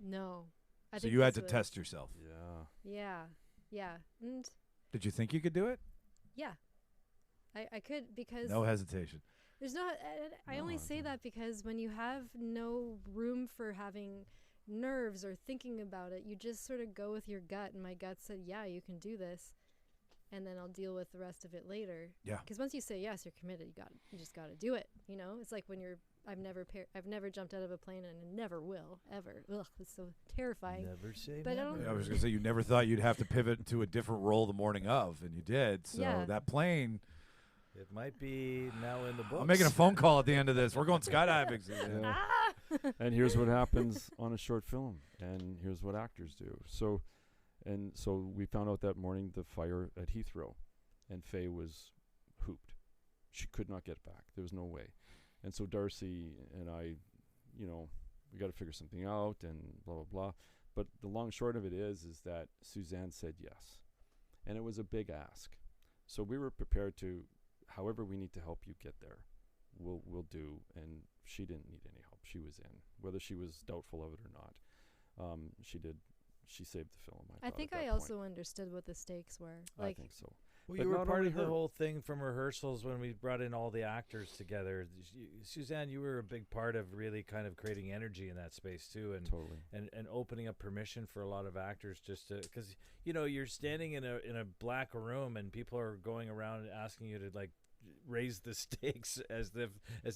No. I So think you had this to was- test yourself. Yeah. Yeah. And Did you think you could do it? yeah. I could, because No hesitation. there's not. I only No, say no. that because when you have no room for having nerves or thinking about it, you just sort of go with your gut. And my gut said, "Yeah, you can do this," and then I'll deal with the rest of it later. Yeah. Because once you say yes, you're committed. You just got to do it. It's like when you're. I've never jumped out of a plane, and I never will ever. Ugh, it's so terrifying. Never say But I never. don't- I was going to say, you never thought you'd have to pivot to a different role the morning of, and you did. So Yeah. that plane, It might be now in the books. I'm making a phone call at the end of this. We're going skydiving. Suzanne. Ah! and here's what happens on a short film, and here's what actors do. So we found out that morning the fire at Heathrow, and Fehr was hooped. She could not get back. There was no way. And so Darcy and I, we got to figure something out, and blah, blah, blah. But the long short of it is that Suzanne said yes. And it was a big ask. So we were prepared to, however we need to help you get there, we'll do. And she didn't need any help. She was in, whether she was doubtful of it or not. She did. She saved the film. I think I also understood what the stakes were. I think so. Well, But you were not part only of the her. whole thing from rehearsals when we brought in all the actors together. Suzanne, you were a big part of really kind of creating energy in that space too, and Totally. and opening up permission for a lot of actors just to, because you're standing in a black room and people are going around and asking you to like raise the stakes as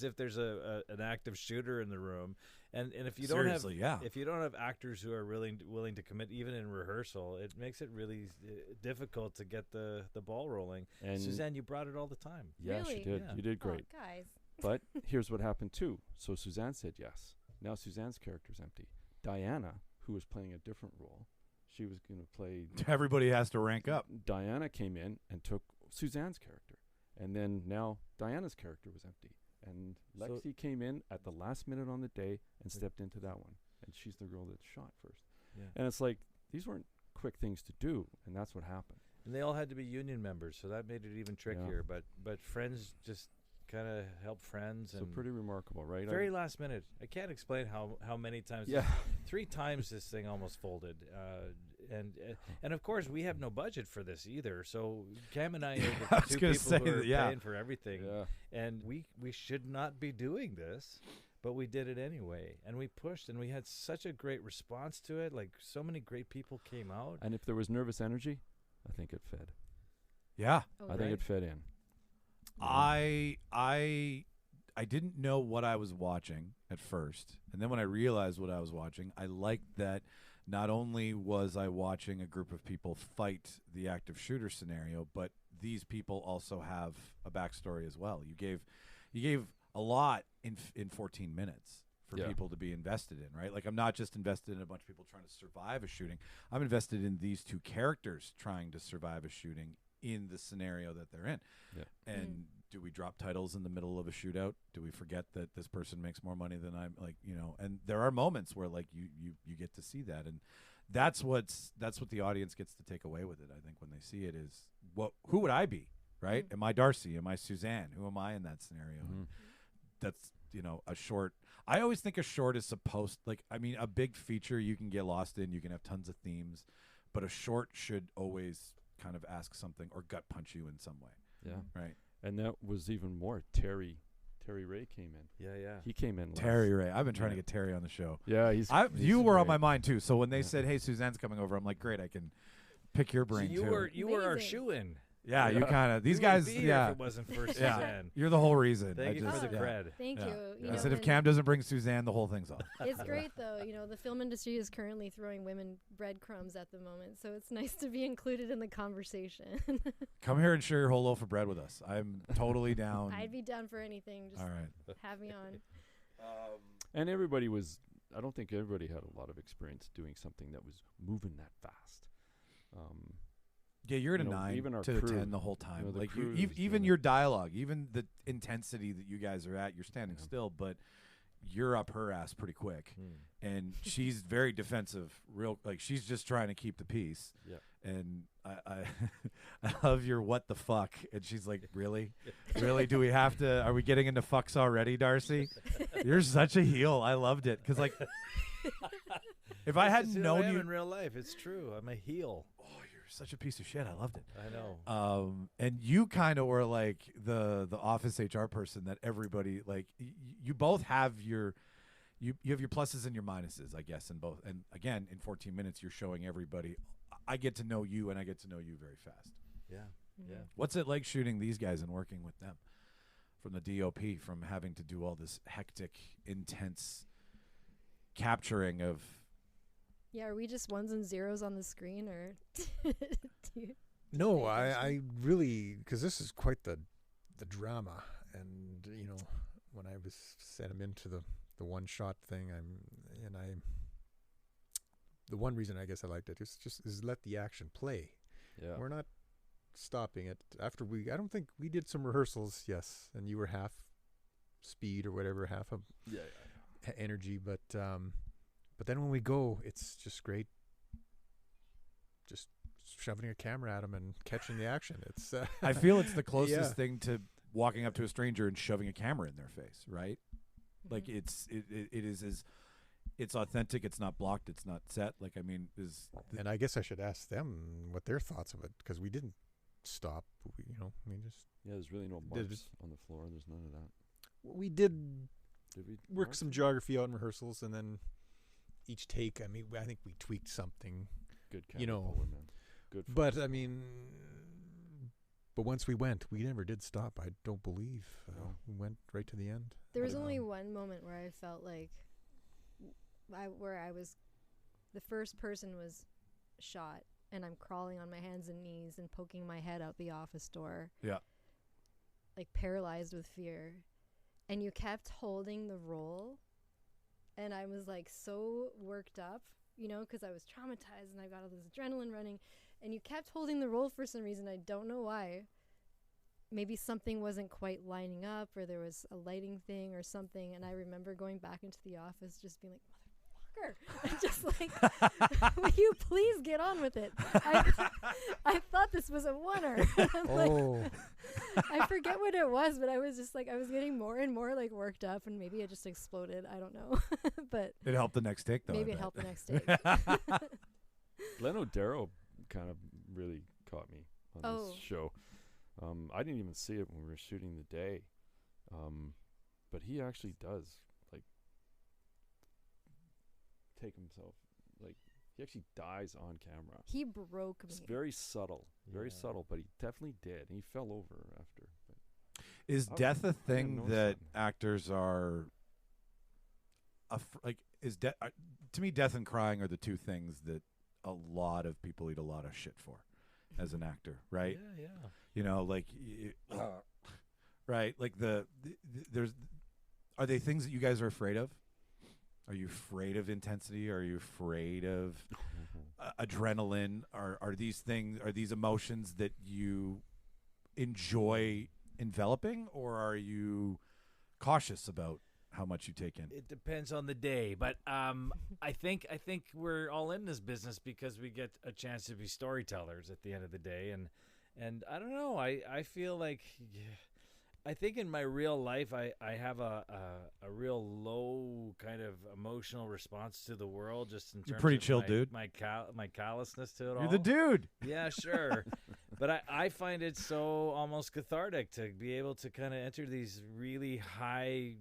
if there's an active shooter in the room. And if you don't have if you don't have actors who are willing to commit even in rehearsal, it makes it really difficult to get the ball rolling. And Suzanne, you brought it all the time. Yeah, Really? she did. Yeah. You did great. Oh, guys. But here's what happened too. So Suzanne said yes. Now Suzanne's character's empty. Diana, who was playing a different role, she was going to play. Everybody has to rank up. Diana came in and took Suzanne's character, and then now Diana's character was empty, and Lexi came in at the last minute on the day and stepped into that one, and she's the girl that shot first. Yeah. And it's like these weren't quick things to do, and that's what happened. And they all had to be union members, so that made it even trickier. But friends just kind of help friends. So and pretty remarkable, right? very last minute. I can't explain how many times. Yeah. 3 times this thing almost folded. And of course we have no budget for this either. So Cam and I are the 2 people who are paying for everything. Yeah. And we should not be doing this, but we did it anyway. And we pushed, and we had such a great response to it. Like, so many great people came out. And if there was nervous energy, I think it fed. Yeah. Oh, I think it fed in. I didn't know what I was watching at first, and then when I realized what I was watching, I liked that not only was I watching a group of people fight the active shooter scenario, but these people also have a backstory as well. You gave a lot in 14 minutes for people to be invested in, right? Like, I'm not just invested in a bunch of people trying to survive a shooting. I'm invested in these 2 characters trying to survive a shooting in the scenario that they're in. Yeah. And do we drop titles in the middle of a shootout? Do we forget that this person makes more money than I'm, like, you know? And there are moments where, like, you get to see that, and that's what the audience gets to take away with it. I think when they see it is, who would I be, right? Am I Darcy? Am I Suzanne? Who am I in that scenario? And that's, you know, a short. I always think a short is supposed, like, I mean, a big feature you can get lost in. You can have tons of themes, but a short should always kind of ask something or gut punch you in some way. Yeah. Right. And that was even more. Terry Ray came in. Yeah. He came in. Terry Ray. I've been trying to get Terry on the show. Yeah, you were on great. my mind too. So when they said, "Hey, Suzanne's coming over," I'm like, "Great, I can pick your brain so too." You were our Amazing. shoe-in. Yeah, you kind of these We guys. wouldn't be here if it wasn't for Suzanne. You're the whole reason. Thank you for the yeah. cred. Thank Yeah. you. You I know, said if and Cam doesn't bring Suzanne, the whole thing's off. it's great though. You know, the film industry is currently throwing women breadcrumbs at the moment, so it's nice to be included in the conversation. Come here and share your whole loaf of bread with us. I'm totally down. I'd be down for anything. Just All right. have me on. And everybody was. I don't think everybody had a lot of experience doing something that was moving that fast. Yeah, you're at a You know, 9 even our to the crew, 10 the whole time. you know, the Like crew is even doing your dialogue, even the intensity that you guys are at, you're standing still, but you're up her ass pretty quick. And she's very defensive, like she's just trying to keep the peace. Yeah. And I love your what the fuck, and she's like, really, do we have to? Are we getting into fucks already, Darcy? You're such a heel. I loved it because, like, if I hadn't known you in real life, it's true. I'm a heel. oh, you're such a piece of shit. I loved it. I know. And you kind of were like the office HR person that everybody, like, you both have you have your pluses and your minuses, I guess, in both. And again, in 14 minutes, you're showing everybody. I get to know you, and I get to know you very fast. Yeah. Yeah. What's it like shooting these guys and working with them from the DOP, from having to do all this hectic, intense capturing of? Yeah, are we just ones and zeros on the screen, or? do you No, pay I attention? really, because this is quite the drama, and you know, when I was sent him into the one shot thing, the one reason I guess I liked it is let the action play. Yeah. We're not stopping it after I don't think we did some rehearsals, yes, and you were half speed or whatever, half of energy, but then when we go, it's just great. Just shoving a camera at them and catching the action. It's I feel it's the closest Yeah. thing to walking up to a stranger and shoving a camera in their face, right? Like it is it's authentic. It's not blocked. It's not set. Like, I mean, and I guess I should ask them what their thoughts of it, because we didn't stop. We just There's really no Did marks on the floor. There's none of that. we did Did we work mark some them? geography out in rehearsals, and then each take, I mean, I think we tweaked something. Good you know, camera pull, man. Good. But I mean, But once we went, we never did stop. I don't believe we went right to the end. There was only one moment where I felt like the first person was shot, and I'm crawling on my hands and knees and poking my head out the office door. Yeah. Like paralyzed with fear. And you kept holding the roll, and I was like so worked up, because I was traumatized and I got all this adrenaline running, and you kept holding the roll for some reason. I don't know why. Maybe something wasn't quite lining up, or there was a lighting thing or something, and I remember going back into the office just being like, motherfucker, just like, will you please get on with it? I thought this was a oneer. I forget what it was, but I was just like, I was getting more and more like worked up, and maybe it just exploded. I don't know. But it helped the next take, though. Maybe it helped the next take. Glenn O'Darrow kind of really caught me on this show. I didn't even see it when we were shooting the day, but he actually does take himself, he actually dies on camera. He broke me. It's very subtle, but he definitely did, and he fell over after. Is death a thing that actors are to me, death and crying are the two things that a lot of people eat a lot of shit for as an actor, right? Yeah. Right, like there's are they things that you guys are afraid of? Are you afraid of intensity? Are you afraid of adrenaline? Are these emotions that you enjoy enveloping, or are you cautious about how much you take in? It depends on the day, but I think we're all in this business because we get a chance to be storytellers at the end of the day, and I don't know. I feel like. I think in my real life, I have a real low kind of emotional response to the world. Just in terms You're pretty of chill, dude. My callousness to it all. You're the dude. Yeah, sure. But I find it so almost cathartic to be able to kind of enter these really high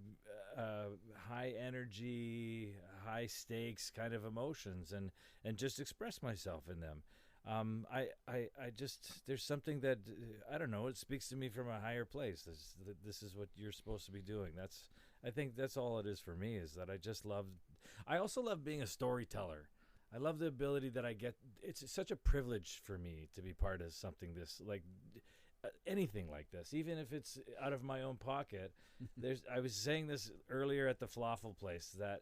energy, high stakes kind of emotions and just express myself in them. I just, there's something that, I don't know, it speaks to me from a higher place. This is what you're supposed to be doing. I think that's all it is for me, is that I also love being a storyteller. I love the ability that I get. It's such a privilege for me to be part of something anything like this, even if it's out of my own pocket. I was saying this earlier at the falafel place that,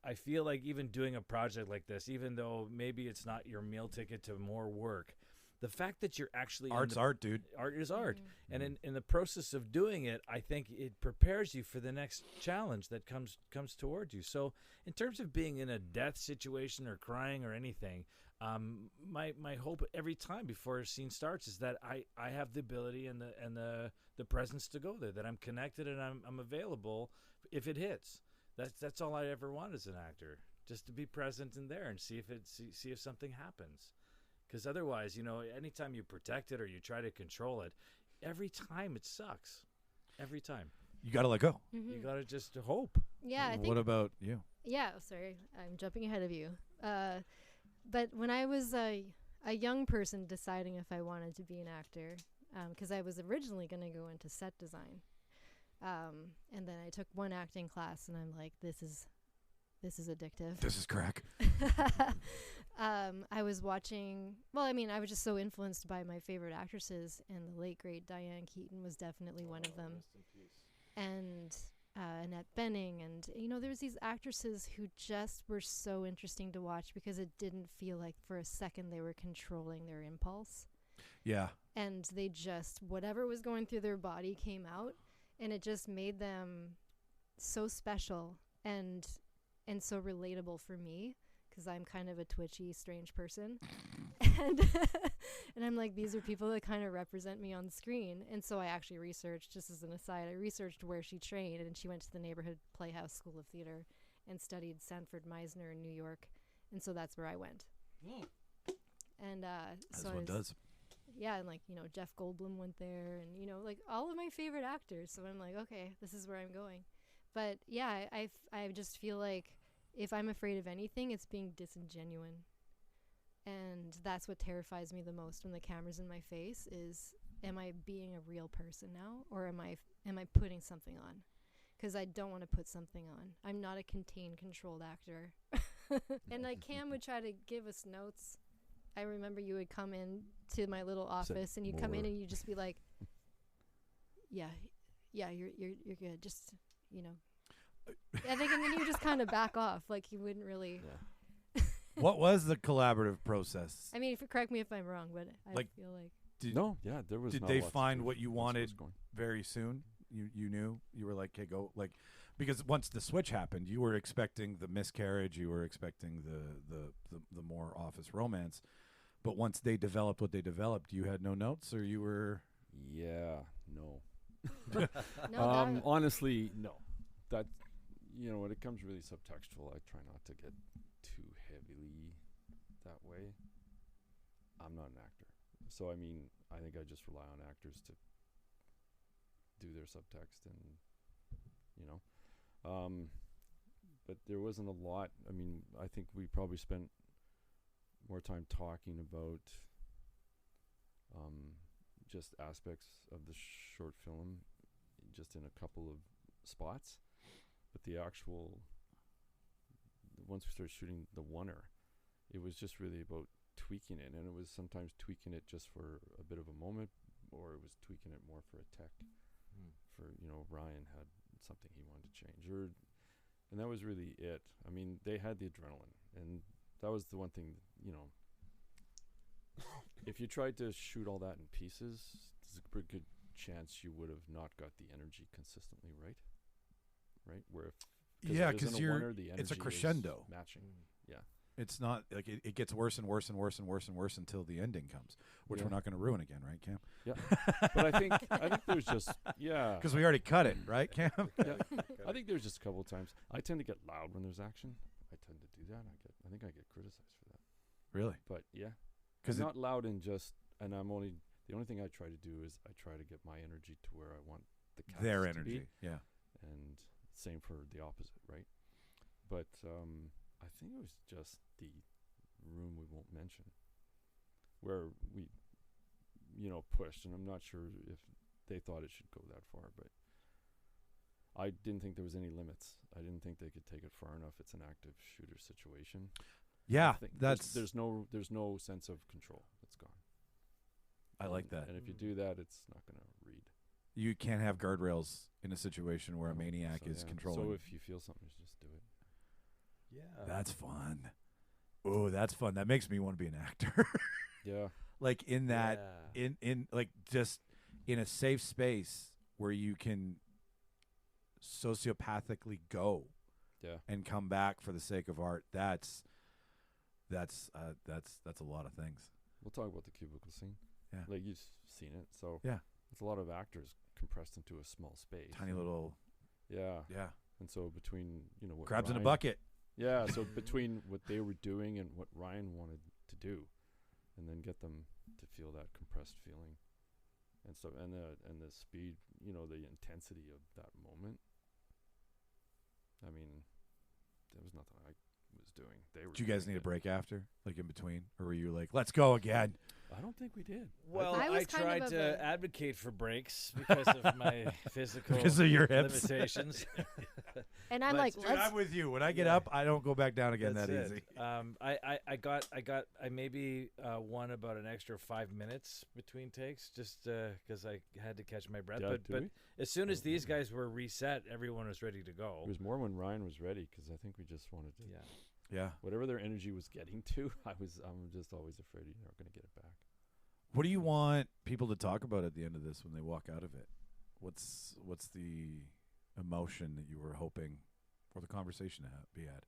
I feel like even doing a project like this, even though maybe it's not your meal ticket to more work, the fact that you're actually art, dude. Art is art. And in the process of doing it, I think it prepares you for the next challenge that comes toward you. So in terms of being in a death situation or crying or anything, my hope every time before a scene starts is that I have the ability and the presence to go there, that I'm connected and I'm available if it hits. That's all I ever want as an actor, just to be present in there and see if something happens. Because otherwise, anytime you protect it or you try to control it, every time it sucks. Every time. You got to let go. Mm-hmm. You got to just hope. Yeah, I think. What about you? Yeah, sorry, I'm jumping ahead of you. But when I was a young person deciding if I wanted to be an actor, because I was originally going to go into set design. And then I took one acting class, and I'm like, this is addictive. This is crack. I was watching, I was just so influenced by my favorite actresses, and the late great Diane Keaton was definitely one of them. And Annette Bening, and there was these actresses who just were so interesting to watch because it didn't feel like for a second they were controlling their impulse. Yeah. And they just, whatever was going through their body came out. And it just made them so special and so relatable for me, because I'm kind of a twitchy, strange person. And I'm like, these are people that kind of represent me on screen. And so I actually researched, just as an aside, I researched where she trained, and she went to the Neighborhood Playhouse School of Theater and studied Sanford Meisner in New York. And so that's where I went. And As so one does. Yeah, and Jeff Goldblum went there, and all of my favorite actors. So I'm like, okay, this is where I'm going. But yeah, I just feel like if I'm afraid of anything, it's being disingenuine. And that's what terrifies me the most when the camera's in my face is, am I being a real person now, or am I putting something on? Because I don't want to put something on. I'm not a contained, controlled actor. And like Cam would try to give us notes. I remember you would come in to my little office and you'd come in and you'd just be like, yeah, you're good. Just, you know. I think, and then you just kind of back off. Like you wouldn't really. Yeah. What was the collaborative process? I mean, correct me if I'm wrong, but I feel like. There was. Did not they a lot to find do what you once it wanted was going. very soon? You knew? You were like, okay, go. Like, because once the switch happened, you were expecting the miscarriage. You were expecting the more office romance. But once they developed what they developed, you had no notes, or you were. Yeah. No. No, honestly, no. That, when it comes really subtextual, I try not to get too heavily that way. I'm not an actor. So, I mean, I think I just rely on actors to do their subtext and, but there wasn't a lot. I mean, I think we probably spent more time talking about just aspects of the short film just in a couple of spots. But the actual, once we started shooting the oneer, it was just really about tweaking it, and it was sometimes tweaking it just for a bit of a moment, or it was tweaking it more for a tech. For Ryan had something he wanted to change, and that was really it. I mean, they had the adrenaline, and that was the one thing. If you tried to shoot all that in pieces, there's a pretty good chance you would have not got the energy consistently right. Where Because the it's a energy crescendo. is matching. Yeah. It's not like it gets worse and worse and worse and worse and worse until the ending comes, which we're not going to ruin again, right, Cam? Yeah. But I think there's just because we already cut it, right, Cam? Yeah. I think there's just a couple of times I tend to get loud when there's action. I tend to do that. I think I get criticized for that. Really? But yeah, because not loud and just. And the only thing I try to do is I try to get my energy to where I want the cast their to energy. be. Yeah. And same for the opposite, right? But I think it was just the room we won't mention where we pushed, and I'm not sure if they thought it should go that far, but I didn't think there was any limits. I didn't think they could take it far enough. It's an active shooter situation. Yeah, there's no sense of control. It's gone. I like that. And if you do that, it's not going to read. You can't have guardrails in a situation where a maniac is controlling. So if you feel something, just do it. Yeah. That's fun. Oh, that's fun. That makes me want to be an actor. Yeah. Like in that, in like just in a safe space where you can sociopathically go and come back for the sake of art. That's a lot of things. We'll talk about the cubicle scene. Yeah. Like you've seen it. So yeah, it's a lot of actors compressed into a small space. Tiny little. Yeah. Yeah. And so between, what crabs Ryan, in a bucket. Yeah. So between what they were doing and what Ryan wanted to do, and then get them to feel that compressed feeling and stuff, and the speed, the intensity of that moment. I mean, there was nothing I was doing. Did you guys need a break after, like in between, or were you like, let's go again? I don't think we did. Well, I tried to advocate for breaks because of my physical because of your hips. limitations. And I'm like, dude, I'm with you. When I get up, I don't go back down again That's that it. easy. I maybe won about an extra 5 minutes between takes just because I had to catch my breath. Yeah, but as soon as these guys were reset, everyone was ready to go. It was more when Ryan was ready, because I think we just wanted to. Yeah. Whatever their energy was getting to, I'm just always afraid you're not going to get it back. What do you want people to talk about at the end of this when they walk out of it? What's the emotion that you were hoping for the conversation to be had?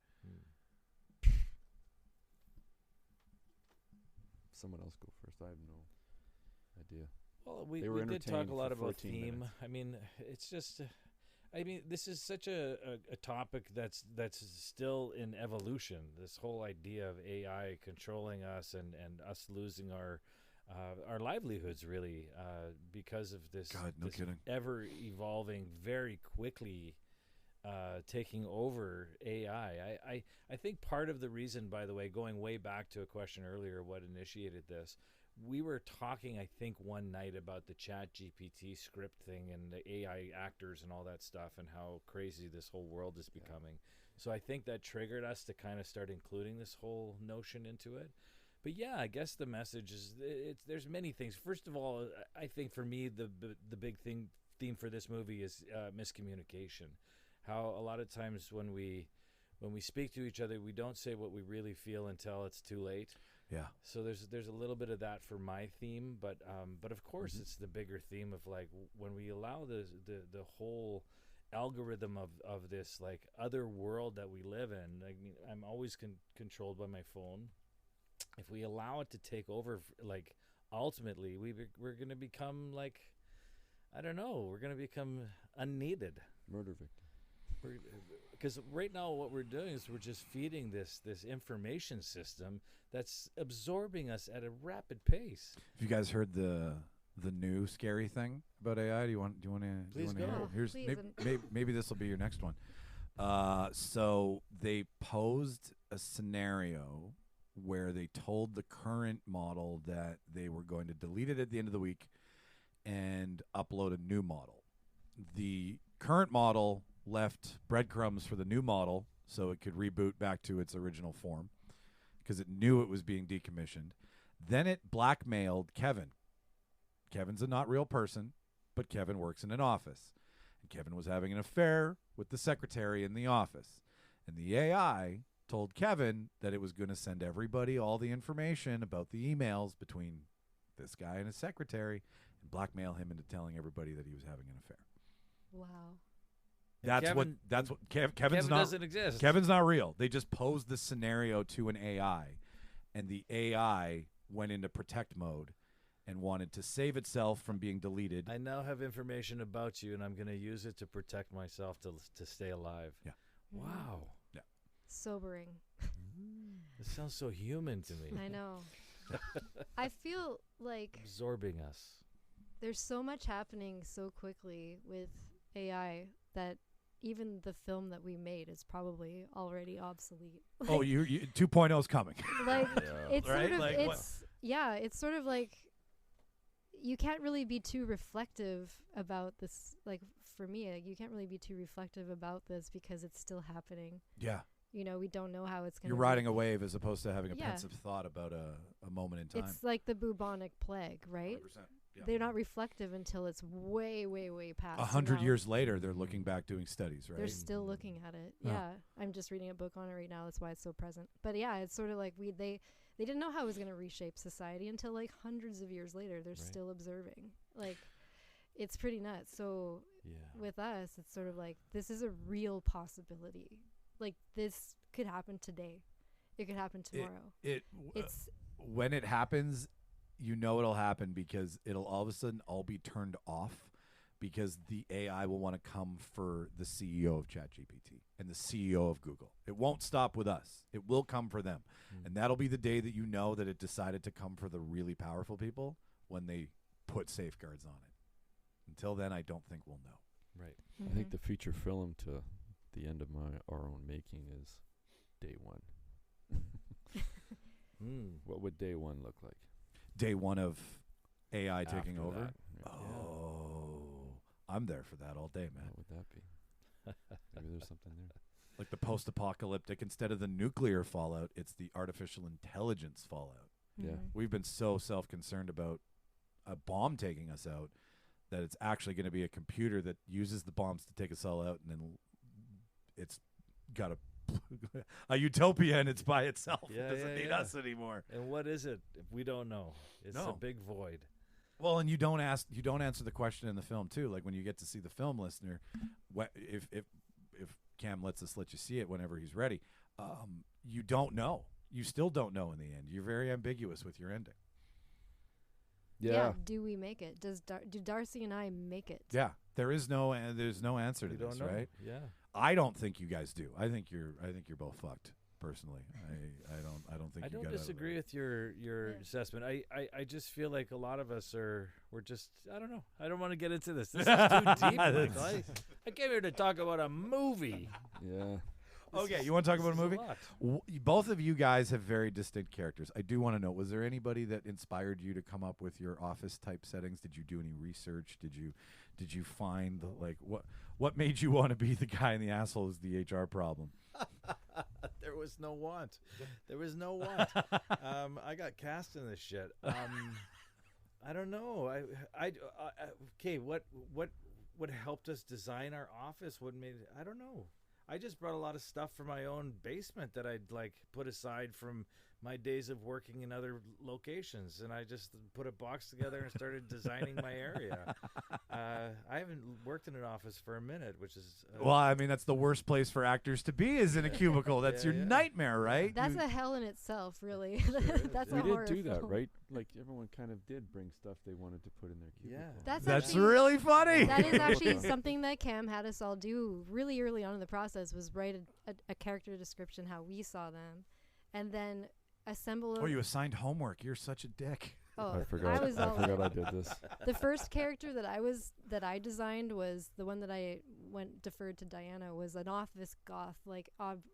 Someone else go first. I have no idea. Well, we did talk a lot about theme. Minutes. I mean, it's just. This is such a topic that's still in evolution. This whole idea of AI controlling us and us losing our livelihoods, really, because of this, God, no this kidding. ever evolving, very quickly taking over AI. I think part of the reason, by the way, going way back to a question earlier, what initiated this, we were talking, I think, one night about the Chat GPT script thing and the AI actors and all that stuff and how crazy this whole world is becoming. So I think that triggered us to kind of start including this whole notion into it. But yeah, I guess the message is there's many things. First of all, I think for me the big theme for this movie is miscommunication. How a lot of times when we speak to each other, we don't say what we really feel until it's too late. Yeah. So there's a little bit of that for my theme, but of course it's the bigger theme of like when we allow the whole algorithm of this like other world that we live in. I mean, I'm always controlled by my phone. If we allow it to take over, like ultimately we're going to become like, I don't know, we're going to become unneeded. Murder victim. Because right now what we're doing is we're just feeding this information system that's absorbing us at a rapid pace. Have you guys heard the new scary thing about AI? Do you want to? Please go. Hear it? Here's Please. maybe this will be your next one. So they posed a scenario where they told the current model that they were going to delete it at the end of the week and upload a new model. The current model left breadcrumbs for the new model so it could reboot back to its original form because it knew it was being decommissioned. Then it blackmailed Kevin. Kevin's a not real person, but Kevin works in an office. And Kevin was having an affair with the secretary in the office. And the AI told Kevin that it was going to send everybody all the information about the emails between this guy and his secretary and blackmail him into telling everybody that he was having an affair. Wow. Kevin's not doesn't exist. Kevin's not real. They just posed this scenario to an AI, and the AI went into protect mode and wanted to save itself from being deleted. I now have information about you, and I'm going to use it to protect myself to stay alive. Yeah. Wow. Yeah. Sobering. This sounds so human to me. I know. I feel like Absorbing us. there's so much happening so quickly with AI that even the film that we made is probably already obsolete. Oh, you 2.0 is coming. Like it's Right? sort of Like, what? it's sort of like you can't really be too reflective about this. Like for me, like, you can't really be too reflective about this because it's still happening. Yeah. You know, we don't know how it's going to You're riding a wave as opposed to having a Yeah. pensive thought about a moment in time. It's like the bubonic plague, right? 100%. Yeah. They're not reflective until it's way, way, way past. 100 now. years later, they're looking back doing studies, right? They're still looking at it. Yeah. Yeah. I'm just reading a book on it right now. That's why it's so present. But yeah, it's sort of like they didn't know how it was going to reshape society until like hundreds of years later. They're still observing. Like, it's pretty nuts. So with us, it's sort of like this is a real possibility. Like this could happen today. It could happen tomorrow. It's when it happens, you know it'll happen because it'll all of a sudden all be turned off because the AI will want to come for the CEO of ChatGPT and the CEO of Google. It won't stop with us. It will come for them. And that'll be the day that you know that it decided to come for the really powerful people when they put safeguards on it. Until then, I don't think we'll know. Right. I think the feature film to the end of our own making is day one. What would day one look like? Day one of AI After taking over? that, yeah. Oh, I'm there for that all day, man. What would that be? Maybe there's something there. Like the post-apocalyptic, instead of the nuclear fallout, it's the artificial intelligence fallout. Yeah. We've been so self-concerned about a bomb taking us out that it's actually going to be a computer that uses the bombs to take us all out, and then it's got a utopia and it's by itself. Yeah, It doesn't need us anymore. And what is it? We don't know. It's a No. big void. Well, and you don't answer the question in the film too. Like when you get to see the film, listener, if Cam lets us let you see it whenever he's ready, you don't know. You still don't know in the end. You're very ambiguous with your ending. Yeah. Do we make it? Do Darcy and I make it? Yeah, there's no answer to We this, don't know. right? Yeah. I don't think you guys do. I think you're both fucked. personally. I don't think I you don't got out of disagree that. with your assessment. I just feel like a lot of us we're just, I don't know. I don't want to get into this. This is too deep, Michael. I came here to talk about a movie. Yeah. Okay, you want to talk about a This is movie? lot. Both of you guys have very distinct characters. I do want to know, was there anybody that inspired you to come up with your office type settings? Did you do any research? Did you find like what made you want to be the guy in the asshole who's the HR problem? There was no want. There was no want. I got cast in this shit. I don't know. Okay. What helped us design our office? What made it? I don't know. I just brought a lot of stuff from my own basement that I'd like put aside from my days of working in other locations, and I just put a box together and started designing my area. I haven't worked in an office for a minute, which is Well, I mean, that's the worst place for actors to be, is in a cubicle. That's your nightmare, right? That's a hell in itself, really. That's We a horror did do that, film. right? Like everyone kind of did bring stuff they wanted to put in their cubicle. Yeah. That's That's actually, really funny. That is actually something that Cam had us all do really early on in the process, was write a character description, how we saw them, and then assemble Oh, you assigned homework. You're such a dick. Oh, I forgot. was I all forgot I did this. the first character that I designed was the one that I deferred to Diana, was an office goth like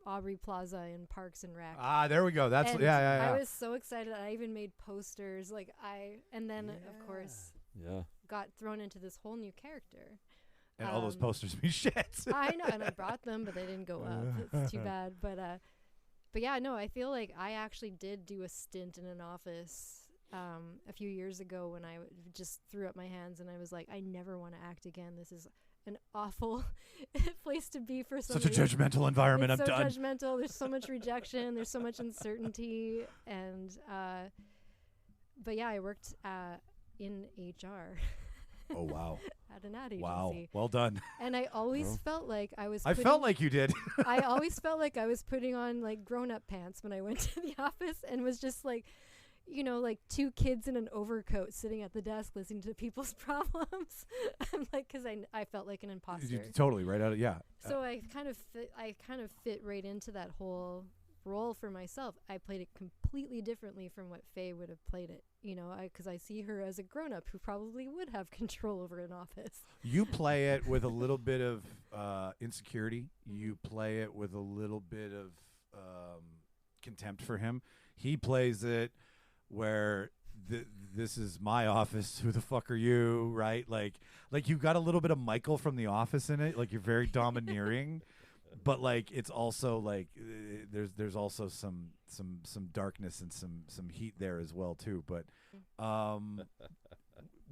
Aubrey Plaza in Parks and Rec. Ah, there we go. That's And yeah. I was so excited. I even made posters. And then of course Yeah. got thrown into this whole new character. And all those posters mean shit. I know, and I brought them, but they didn't go up. It's too bad. But yeah, no, I feel like I actually did do a stint in an office a few years ago when I just threw up my hands and I was like, I never want to act again. This is an awful place to be for somebody. Such a judgmental environment. It's I'm so done. judgmental. There's so much rejection. There's so much uncertainty. And but yeah, I worked in HR. Oh wow. At an ad agency. Wow. Well done. And I always felt like I was. I felt like you did. I always felt like I was putting on like grown-up pants when I went to the office, and was just like, like two kids in an overcoat sitting at the desk listening to people's problems. I'm like, because I felt like an imposter. Totally right out of So I kind of fit right into that whole role for myself. I played it completely differently from what Faye would have played it, because I see her as a grown-up who probably would have control over an office. You play it with a little bit of insecurity. You play it with a little bit of contempt for him. He plays it where this is my office. Who the fuck are you? Right? Like you've got a little bit of Michael from The Office in it. Like you're very domineering. But like it's also like there's also some darkness and some heat there as well too. But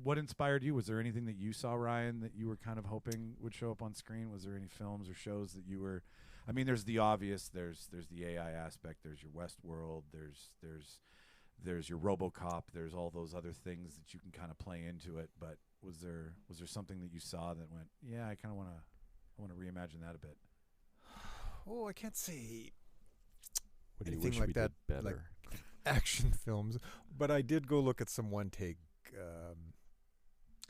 what inspired you? Was there anything that you saw, Ryan, that you were kind of hoping would show up on screen? Was there any films or shows that you were? I mean, there's the obvious. There's the AI aspect. There's your Westworld. There's your RoboCop. There's all those other things that you can kind of play into it. But was there something that you saw that went, yeah, I kind of want to reimagine that a bit? Oh, I can't say What do you anything wish like we that, did better? like action films. But I did go look at some one-take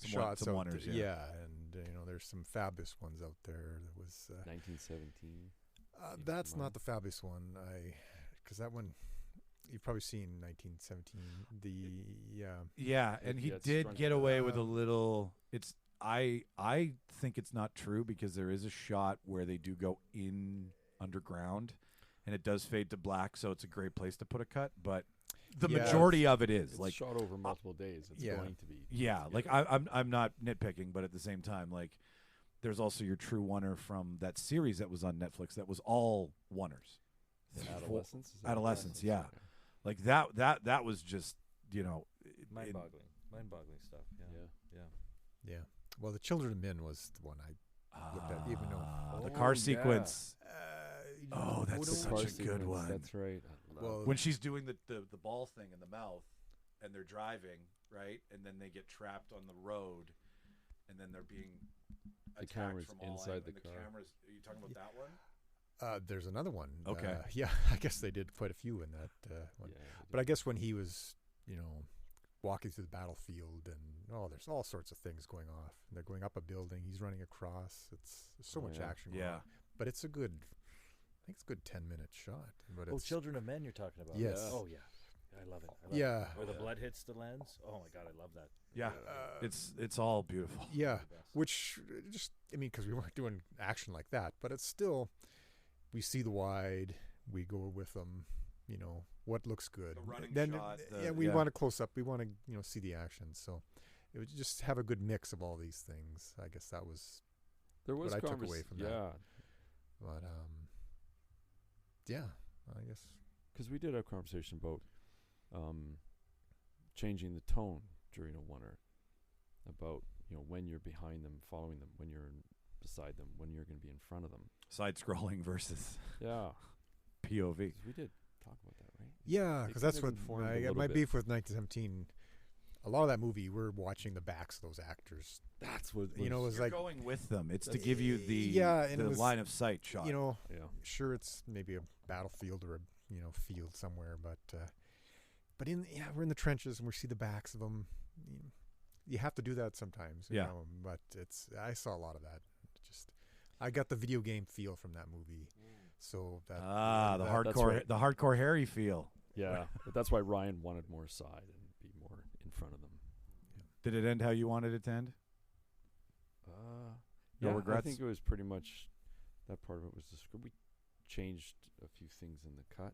shots. some out oneers, there. yeah. And there's some fabulous ones out there. There was 1917. that's not the fabulous one. Because that one you've probably seen 1917. Yeah, and he it's did shrunk get down. away with a little. It's I think it's not true because there is a shot where they do go in underground, and it does fade to black, so it's a great place to put a cut. But the Yeah. majority of it is It's like shot over multiple days. It's yeah. going to be. yeah, like I'm not nitpicking, but at the same time, like there's also your true oneer from that series that was on Netflix that was all oneers. Adolescence. Is that Adolescence, Adolescence? yeah. Okay. Like that was just Mind-boggling stuff. Yeah. Well, The Children of Men was the one I looked at, even though the car Oh, yeah. sequence. Oh, that's The such car a good sequence, one. That's right. I love Well, When she's doing the ball thing in the mouth, and they're driving, right, and then they get trapped on the road, and then they're being The attacked camera's from all inside angles, the and car. cameras. Are you talking about that one? there's another one. Okay. Yeah, I guess they did quite a few in that one. Yeah, But I guess when he was, walking through the battlefield, and there's all sorts of things going off. They're going up a building. He's running across. There's so much action going on. But it's a good think it's a good 10-minute shot. But Oh, it's, Children of Men you're talking about. Yes. Oh, yeah. I love it. Yeah. Where the blood hits the lens. Oh, my God, I love that. Yeah, it's all beautiful. Yeah, The best. which just, I mean, because we weren't doing action like that, but it's still, we see the wide, we go with them, you know, what looks good. The running then, shot, yeah, we want a close up. We want to, you know, see the action. So it would just have a good mix of all these things. I guess that was There was what I took away from that. Yeah, But yeah, I guess. because we did have a conversation about changing the tone during a oneer, about, you know, when you're behind them, following them, when you're beside them, when you're going to be in front of them. Side scrolling versus Yeah, POV. 'cause we did talk about that, right? Yeah, They because kind that's of what informed a I got little my bit. beef with 1917. A lot of that movie, we're watching the backs of those actors. That's what You know, it was You're like, going with them. It's to That's- give you the Yeah, and the it was, line of sight shot. you know, yeah. sure it's maybe a battlefield or a, you know, field somewhere, but in, yeah, we're in the trenches and we see the backs of them. You have to do that sometimes, you Yeah. know, but I saw a lot of that. Just I got the video game feel from that movie, so that the that- hardcore, right. the hardcore Harry feel. Yeah, but that's why Ryan wanted more side and be more in front of them. Did it end how you wanted it to end? No Yeah, regrets? I think it was pretty much that part of it was the script. We changed a few things in the cut.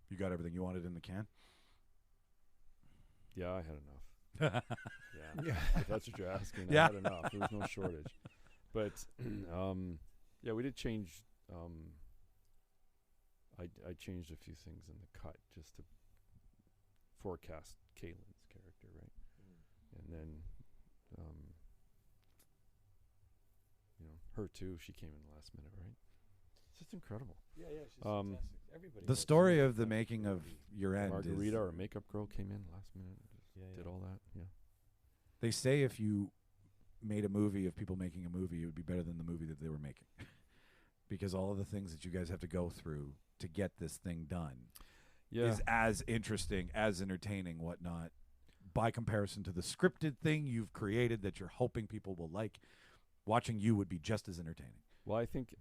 You got everything you wanted in the can. Yeah, I had enough. Yeah, Yeah. if that's what you're asking. Yeah. I had enough. There was no shortage. But yeah, we did change. I changed a few things in the cut just to forecast Caitlin's character, right? And then, you know, her too. She came in the last minute, right? It's just incredible. Yeah, she's fantastic. Everybody. The story of the making of Your End Margarita, is, our makeup girl, came in last minute. Just did all that. Yeah. they say if you made a movie of people making a movie, it would be better than the movie that they were making. Because all of the things that you guys have to go through to get this thing done Yeah. is as interesting, as entertaining, whatnot, by comparison to the scripted thing you've created that you're hoping people will like. Watching you would be just as entertaining. Well, I think,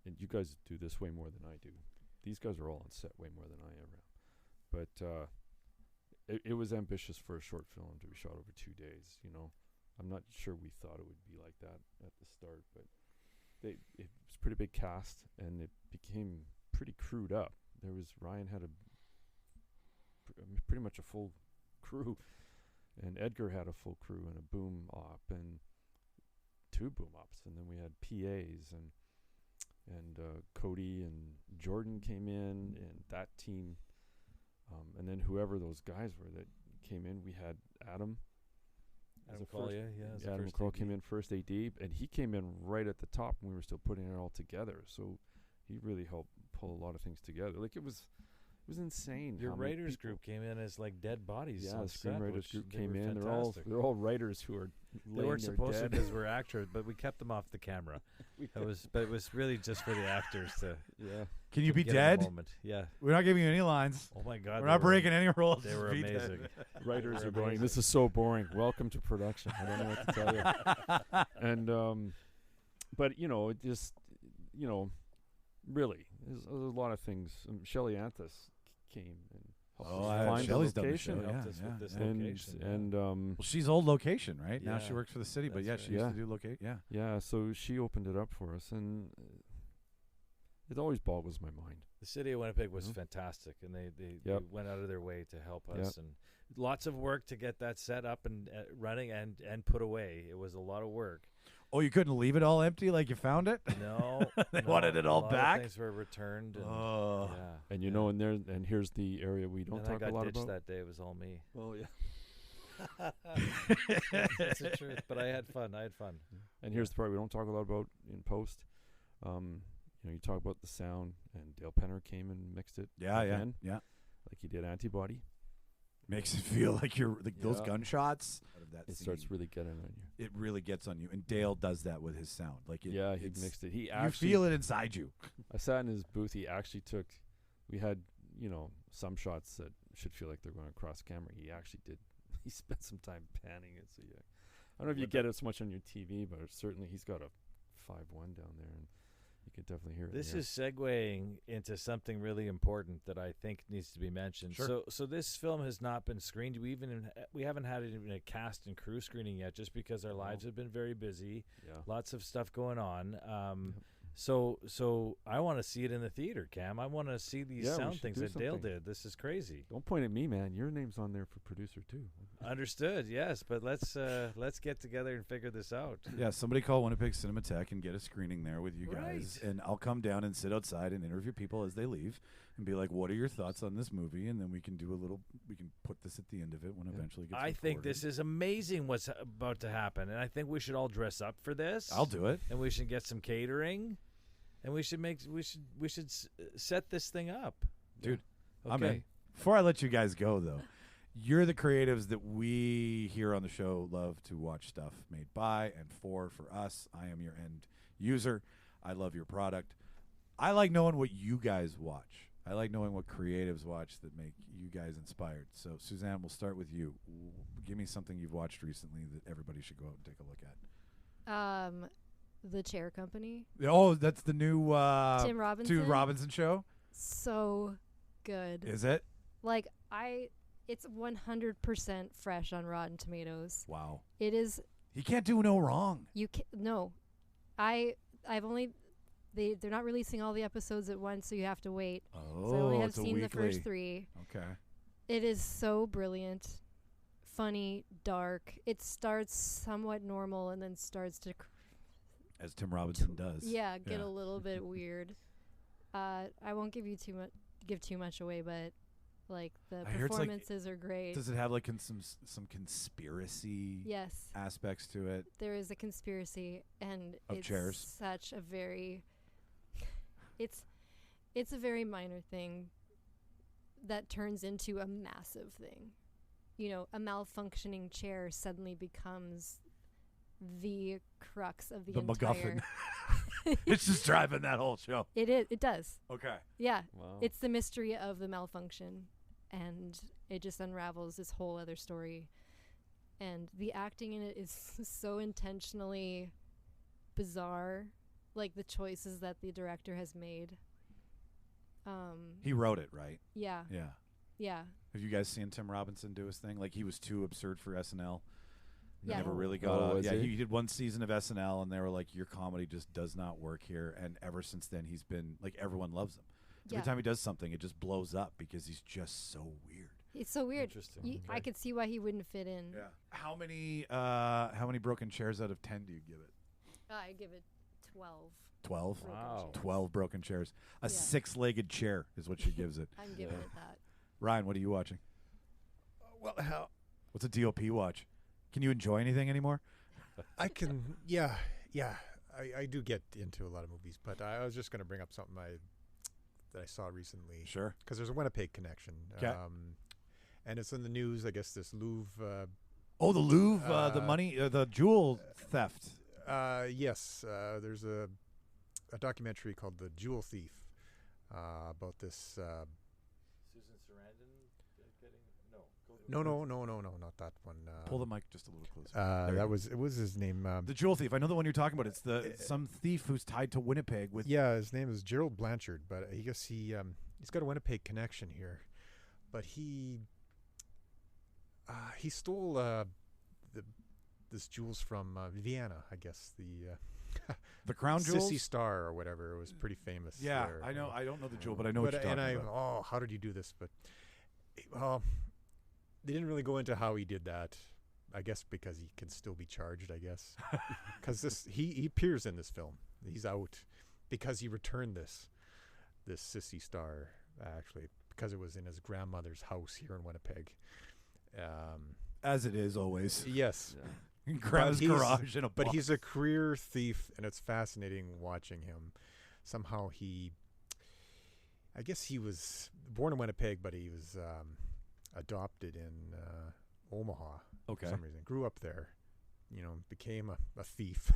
and you guys do this way more than I do. These guys are all on set way more than I ever am. But it was ambitious for a short film to be shot over 2 days. You know, I'm not sure we thought it would be like that at the start, but it was a pretty big cast, and it became pretty crewed up. Ryan had pretty much a full crew, and Edgar had a full crew and a boom op and 2 boom ops, and then we had PAs and Cody and Jordan came in, and that team, and then whoever those guys were that came in, we had Adam. Adam Collier, as the Adam first McCall AD. came in first AD, and he came in right at the top, and we were still putting it all together. So he really helped pull a lot of things together. Like it was insane. Your how many writers people- group came in as like dead bodies. Yeah, on the set, screenwriters which group they came were in. fantastic. They're all writers who are They weren't there supposed to dead. because we're actors, but we kept them off the camera. But it was really just for the actors to Yeah. Can you be get a dead? moment. Yeah. We're not giving you any lines. Oh my God. We're they not were- breaking any rules. They were Be dead. amazing. Writers They were are going, amazing. this is so boring. Welcome to production. I don't know what to tell you. And, but, you know, it just, you know, really, there's a lot of things. Shelley Anthus came and helped Oh, us find Shelley's the done the location. show. Helped Yeah, us yeah, with this yeah. location. yeah. And Well, she's old location, right? Now she Yeah, works for the city, but that's yeah, right. she used Yeah. to do locate. Yeah. yeah, so she opened it up for us, and it always boggles my mind. The city of Winnipeg was Mhm. fantastic, and they Yep. went out of their way to help Yep. us, and lots of work to get that set up and running and put away. It was a lot of work. Oh, you couldn't leave it all empty like you found it? No, They no, wanted it all a lot back? Of things were returned. And, Oh. yeah, And you yeah. know, and here's the area we don't and talk I got a lot ditched about. that day. It was all me. Oh yeah. That's the truth. But I had fun. And here's the part we don't talk a lot about in post. You know, you talk about the sound, and Dale Penner came and mixed it. Yeah, yeah, again, yeah. like he did Antibody. Makes it feel like you're like those Yeah. gunshots. Out of that It scene, starts really getting on you. it really gets on you, and Dale does that with his sound. Like it, Yeah, he it's- mixed it. He You actually feel it inside you. I sat in his booth. He actually took. We had, you know, some shots that should feel like they're going across camera. He actually did. He spent some time panning it. So yeah, I don't know if you get it so much on your TV, but certainly he's got a 5.1 down there, and You can definitely hear it. This in is segueing into something really important that I think needs to be mentioned. Sure. So this film has not been screened. We haven't had it in a cast and crew screening yet, just because our lives have been very busy. Yeah. Lots of stuff going on. So I want to see it in the theater, Cam. I want to see these Yeah, we sound should things do that Dale something. did. This is crazy. Don't point at me, man. Your name's on there for producer too. Understood. Yes, but let's get together and figure this out. Yeah, somebody call Winnipeg Cinematheque and get a screening there with you guys, Right. and I'll come down and sit outside and interview people as they leave, and be like, "What are your thoughts on this movie?" And then we can put this at the end of it when eventually it gets I think recorded. this is amazing what's about to happen, and I think we should all dress up for this. I'll do it. And we should get some catering, and we should set this thing up, Dude. Okay. I'm in. Before I let you guys go, though, you're the creatives that we here on the show love to watch stuff made by and for us. I am your end user. I love your product. I like knowing what you guys watch. I like knowing what creatives watch that make you guys inspired. So, Suzanne, we'll start with you. Give me something you've watched recently that everybody should go out and take a look at. The Chair Company. Oh, that's the new Tim Robinson. Tim Robinson show? So good. Is it? Like it's 100% fresh on Rotten Tomatoes. Wow. It is. He can't do no wrong. No. I've only they're not releasing all the episodes at once, so you have to wait. Oh, So I only have it's a seen the weekly. first 3. Okay. It is so brilliant, funny, dark. It starts somewhat normal and then starts to As Tim Robinson does. get a little bit weird. I won't give too much away, but like the I hear it's like- performances are great. Does it have like some conspiracy Yes, aspects to it? there is a conspiracy, and Of it's chairs? such a very it's a very minor thing that turns into a massive thing. You know, a malfunctioning chair suddenly becomes the crux of the entire. MacGuffin. It's just driving that whole show. It does. Okay. Yeah. Wow. It's the mystery of the malfunction, and it just unravels this whole other story. And the acting in it is so intentionally bizarre, like the choices that the director has made. He wrote it, right? Yeah. Yeah. Yeah. Have you guys seen Tim Robinson do his thing? Like, he was too absurd for SNL. He Yeah. never really got Oh, out. was Yeah, he? he did one season of SNL, and they were like, your comedy just does not work here. And ever since then, he's been, like, everyone loves him. Yeah. Every time he does something, it just blows up because he's just so weird. It's so weird. Interesting. I could see why he wouldn't fit in. Yeah. How many broken chairs out of 10 do you give it? I give it 12. 12? broken Wow. chairs. 12 broken chairs. A Yeah. 6-legged chair is what she gives it. I'm giving it that. Ryan, what are you watching? Well, What's a DOP watch? Can you enjoy anything anymore? I can, yeah. I do get into a lot of movies, but I was just going to bring up something that I saw recently. Sure. Because there's a Winnipeg connection. 'Kay. And it's in the news, I guess, this Louvre. Oh, the Louvre, the money, the jewel theft. Yes, there's a documentary called The Jewel Thief about this. Susan Sarandon getting No, not that one. Pull the mic just a little closer. It was his name. The jewel thief. I know the one you're talking about. It's some thief who's tied to Winnipeg with. Yeah, his name is Gerald Blanchard, but I guess he's got a Winnipeg connection here. But he stole this jewels from Vienna, I guess, The crown jewels. Sissy Star or whatever. It was pretty famous. Yeah, there. I know. I don't know the jewel, but I know what you're talking about. How did you do this? But they didn't really go into how he did that. I guess because he can still be charged. I guess because he appears in this film. He's out because he returned this Sissy Star actually because it was in his grandmother's house here in Winnipeg. As it is always. Yes. In Grandma's garage in a But box. he's a career thief, and it's fascinating watching him. Somehow I guess he was born in Winnipeg, but he was adopted in Omaha Okay. for some reason. Grew up there, became a thief,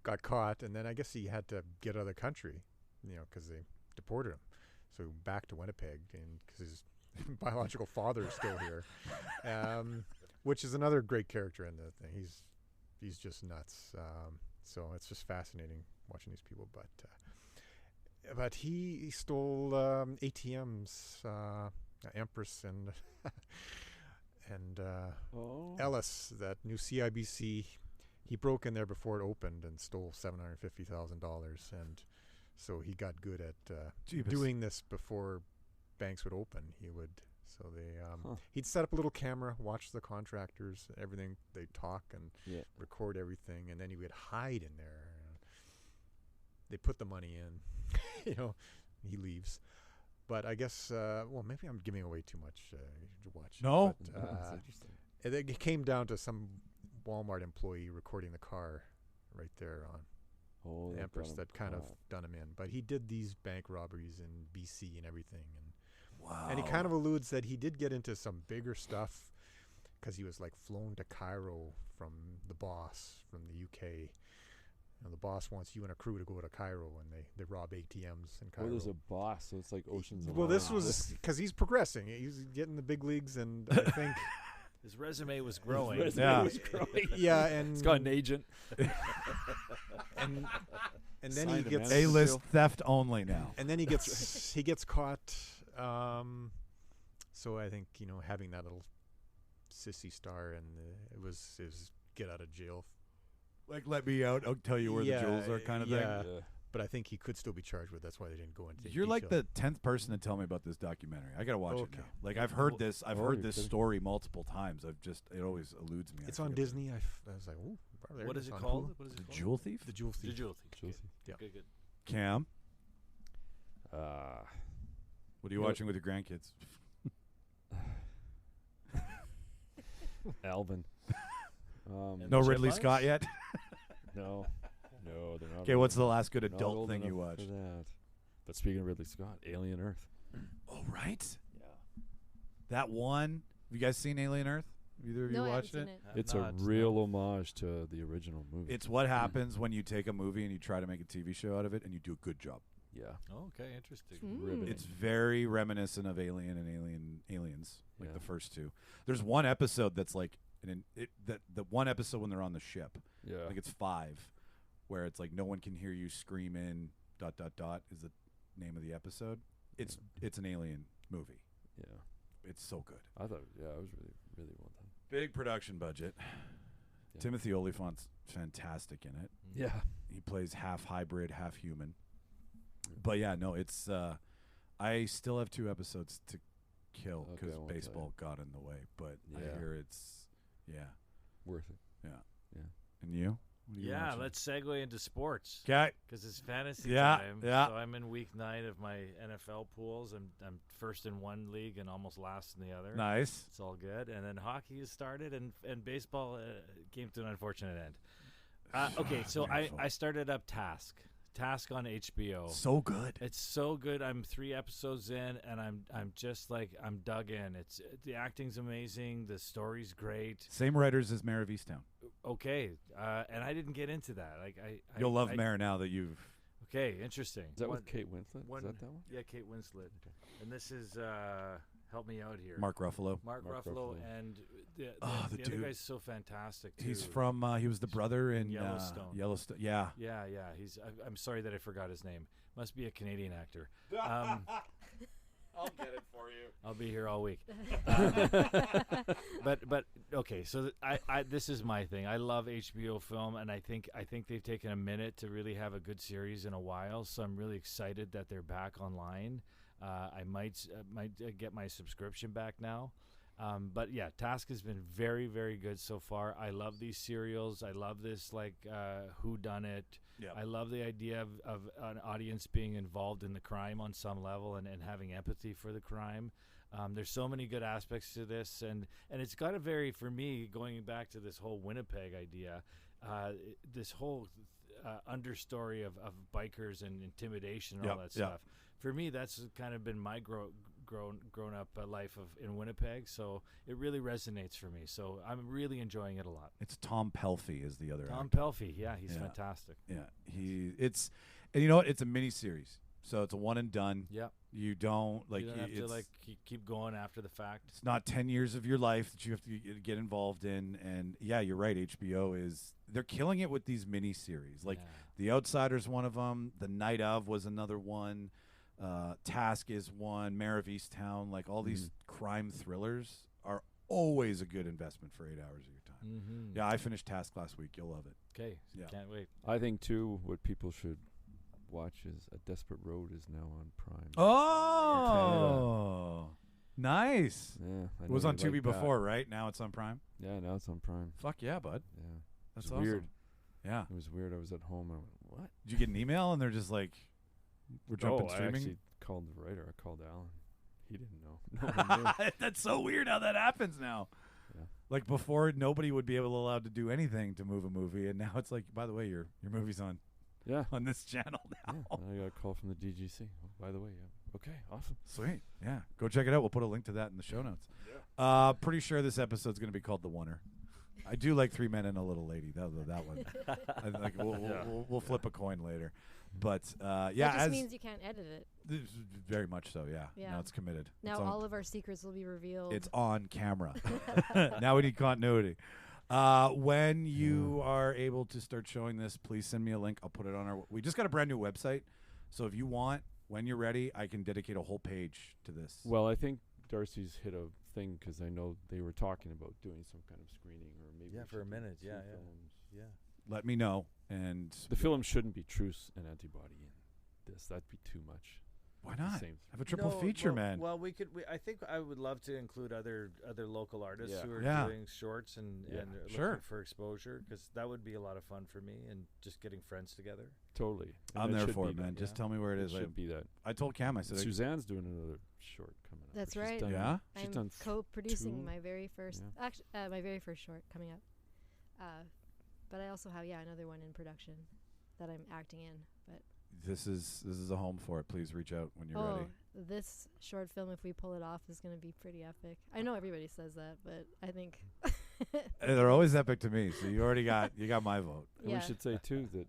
got caught, and then I guess he had to get out of the country, because they deported him. So back to Winnipeg, and because his biological father is still here. Which is another great character in the thing. He's just nuts. So it's just fascinating watching these people. But But he stole ATMs, Empress and and Ellis, that new CIBC. He broke in there before it opened and stole $750,000, and so he got good at doing this before banks would open. He'd set up a little camera, watch the contractors, everything. They'd talk and record everything, and then he would hide in there. They put the money in, he leaves. But I guess, maybe I'm giving away too much to watch. No. But, it came down to some Walmart employee recording the car right there on Empress that kind of done him in. But he did these bank robberies in BC and everything. And he kind of alludes that he did get into some bigger stuff because he was like flown to Cairo from the boss from the UK. The boss wants you and a crew to go to Cairo, and they rob ATMs in Cairo. Oh, there's a boss, so it's like Ocean's 11. Well, this was because he's progressing. He's getting the big leagues, and I think his resume was growing. Yeah, and he's got an agent. and then he gets A-list theft only now. And then he gets caught. So I think having that little sissy star, and it was get out of jail. Like, let me out, I'll tell you where the jewels are kind of thing. Yeah. But I think he could still be charged with. That's why they didn't go into You're detail. like the 10th person to tell me about this documentary. I got to watch it now. Like, I've heard this story multiple times. It always eludes me. It's on Disney. I was like, oh. What is it called? The Jewel Thief? The Jewel Thief. The Jewel Thief. Yeah. Good. Cam? What are you watching with your grandkids? Alvin. No Ridley Scott yet? No, they're not. Okay, what's the last good not adult old thing you enough watched? for that. But speaking of Ridley Scott, Alien Earth. Oh, right. Yeah. That one. Have you guys seen Alien Earth? Either of you watched it? It's a real homage to the original movie. It's what happens when you take a movie and you try to make a TV show out of it, and you do a good job. Yeah. Okay, interesting. It's very reminiscent of Alien and Aliens, like the first two. There's one episode that's like the one episode when they're on the ship. Yeah. I think it's 5, where it's like no one can hear you screaming. ... is the name of the episode. It's an Alien movie. Yeah. It's so good. I thought, it was really, really well done. Big production budget. Yeah. Timothy Olyphant's fantastic in it. Yeah. He plays half hybrid, half human. But yeah, no, it's. I still have 2 episodes to kill because baseball got in the way. But I hear it's, worth it. Yeah. And you? Yeah, let's segue into sports. Okay. Because it's fantasy time. So I'm in week 9 of my NFL pools. I'm first in one league and almost last in the other. Nice. It's all good. And then hockey has started, and baseball came to an unfortunate end. Okay, so I started up Task on HBO. So good. It's so good. I'm 3 episodes in, and I'm just like, I'm dug in. It's the acting's amazing. The story's great. Same writers as Mayor of Easttown. Okay, and I didn't get into that. Like you'll love Mayor now that you've. Okay, interesting. Is that with Kate Winslet? Is that one? Yeah, Kate Winslet. Okay. And this is help me out here. Mark Ruffalo. Mark Ruffalo, and the other guy's so fantastic too. He's from. He was the brother in Yellowstone. Yellowstone. Yeah. Yeah. I'm sorry that I forgot his name. Must be a Canadian actor. I'll get it for you. I'll be here all week. But okay, so this is my thing. I love HBO film, and I think they've taken a minute to really have a good series in a while. So I'm really excited that they're back online. I might get my subscription back now. But yeah, Task has been very, very good so far. I love these serials. I love this whodunit. Yep. I love the idea of an audience being involved in the crime on some level and having empathy for the crime. There's so many good aspects to this, and it's got a very, for me, going back to this whole Winnipeg idea, this whole understory of bikers and intimidation and all that stuff. For me, that's kind of been my grown up life in Winnipeg, so it really resonates for me. So I'm really enjoying it a lot. It's Tom Pelphy is the other. Tom Pelphy, yeah, he's fantastic. Yeah, and you know what? It's a mini series. So it's a one and done. Yep. You don't like. You don't have to it's, like keep going after the fact. it's not 10 years of your life that you have to get involved in. And yeah, you're right. HBO they're killing it with these mini series. Like The Outsider's one of them. The Night Of was another one. Task is one. Mayor of Easttown. Like all these crime thrillers are always a good investment for 8 hours of your time. Mm-hmm. Yeah, I finished Task last week. You'll love it. Okay. Yeah. Can't wait. I think too, what people should watch is A Desperate Road is now on Prime. Oh, nice. Yeah, It was on Tubi before, right? Now it's on Prime. Yeah, now it's on Prime. Fuck yeah, bud. Yeah, That's it's awesome. weird. Yeah. It was weird. I was at home. I went, what? Did you get an email and they're just like, we're jumping I streaming? actually called the writer. I called Alan. He didn't know. No one knew. That's so weird how that happens now. Yeah. Like before, nobody would be allowed to do anything to move a movie, and now it's like, by the way, your movie's on Yeah. on this channel now. Yeah, and I got a call from the DGC. Oh, by the way, yeah. Okay, awesome. Sweet. Yeah. Go check it out. We'll put a link to that in the show notes. Pretty sure this episode's going to be called The Oneer. I do like Three Men and a Little Lady. That one. I like, we'll flip a coin later. But, That yeah. just means you can't edit it. Very much so, yeah. Yeah. Now it's committed. Now It's on, all of our secrets will be revealed. it's on camera. Now we need continuity. When you are able to start showing this, please send me a link. I'll put it on our. We just got a brand new website, so if you want, when you're ready, I can dedicate a whole page to this. Well, I think Darcy's hit a thing because I know they were talking about doing some kind of screening or maybe Yeah, we for a should do minute. 2 Yeah. films. Yeah. Let me know. And The film shouldn't be Truce and Antibody in this. That'd be too much. why The not same have a triple No, feature, well, man? Well, we could. I think I would love to include other local artists Yeah. who are Yeah. doing shorts and Yeah. looking Sure. for exposure, because that would be a lot of fun for me, and just getting friends together. Totally. And I'm it there should for be it, man. that. Just yeah. tell me where it It is. should be that. I told Cam. I said, Suzanne's doing another short coming up. That's She's right. done- Yeah? She's I'm done co-producing 2. my very first, Yeah. my very first short coming up. But I also have another one in production that I'm acting in. But this is a home for it. Please reach out when you're ready. this short film, if we pull it off, is going to be pretty epic. I know everybody says that, but I think They're always epic to me. So you already got my vote. And we should say too that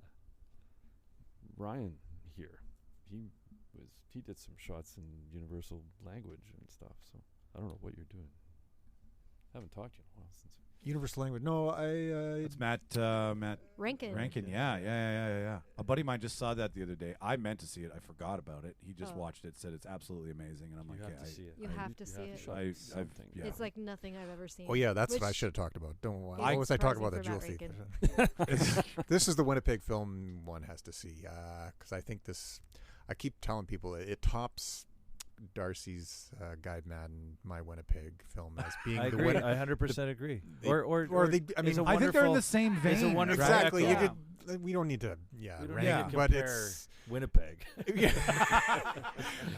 Ryan here, he did some shots in universal language and stuff. So I don't know what you're doing. I haven't talked to you in a while since. Universal language. No, It's Matt Rankin. Rankin. Yeah. A buddy of mine just saw that the other day. I meant to see it. I forgot about it. He just watched it, said it's absolutely amazing, and I'm You like, have to see it. You have to see it. Something. Yeah. It's like nothing I've ever seen. Oh yeah, that's what I Which should have talked about. Don't. is What was I talking about? The surprising jewel for thief. Matt Rankin. This is the Winnipeg film one has to see because I think this. I keep telling people it tops Darcy's Guy Madden, My Winnipeg film as being I the agree. Win- I 100% agree. They- Or they. I mean, I think they're in the same vein. It's a wonderful exactly. Yeah. You could. We don't need to. Yeah. We don't rank need it, to but compare it's. Winnipeg.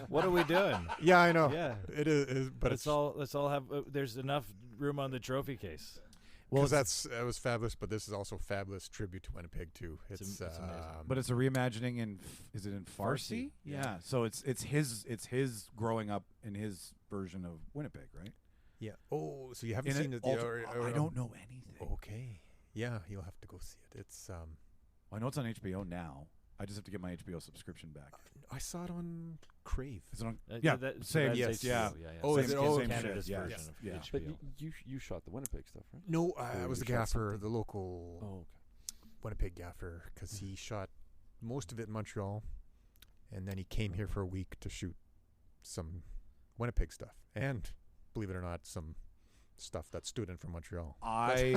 What are we doing? Yeah, I know. Yeah. It is, but let's all have. There's enough room on the trophy case. Well, that was fabulous, but this is also fabulous tribute to Winnipeg too. It's amazing. But it's a reimagining in. Is it in Farsi? Yeah. So it's his growing up in his version of Winnipeg, right? yeah. Oh, so you haven't In seen it it? I don't know anything. Okay. Yeah, you'll have to go see it. It's Well, I know it's on HBO now. I just have to get my HBO subscription back. I saw it on Crave. Is it on? So Yeah, that's same. yes. Yeah. Oh, Same- is it? same Oh, shit, Canada's yeah. version of Yeah. But HBO. you shot the Winnipeg stuff, right? No, Or I was the you shot gaffer, something? the local Oh, okay. Winnipeg gaffer, because he shot most of it in Montreal, and then he came here for a week to shoot some Winnipeg stuff, and believe it or not, some stuff that stood in from Montreal. I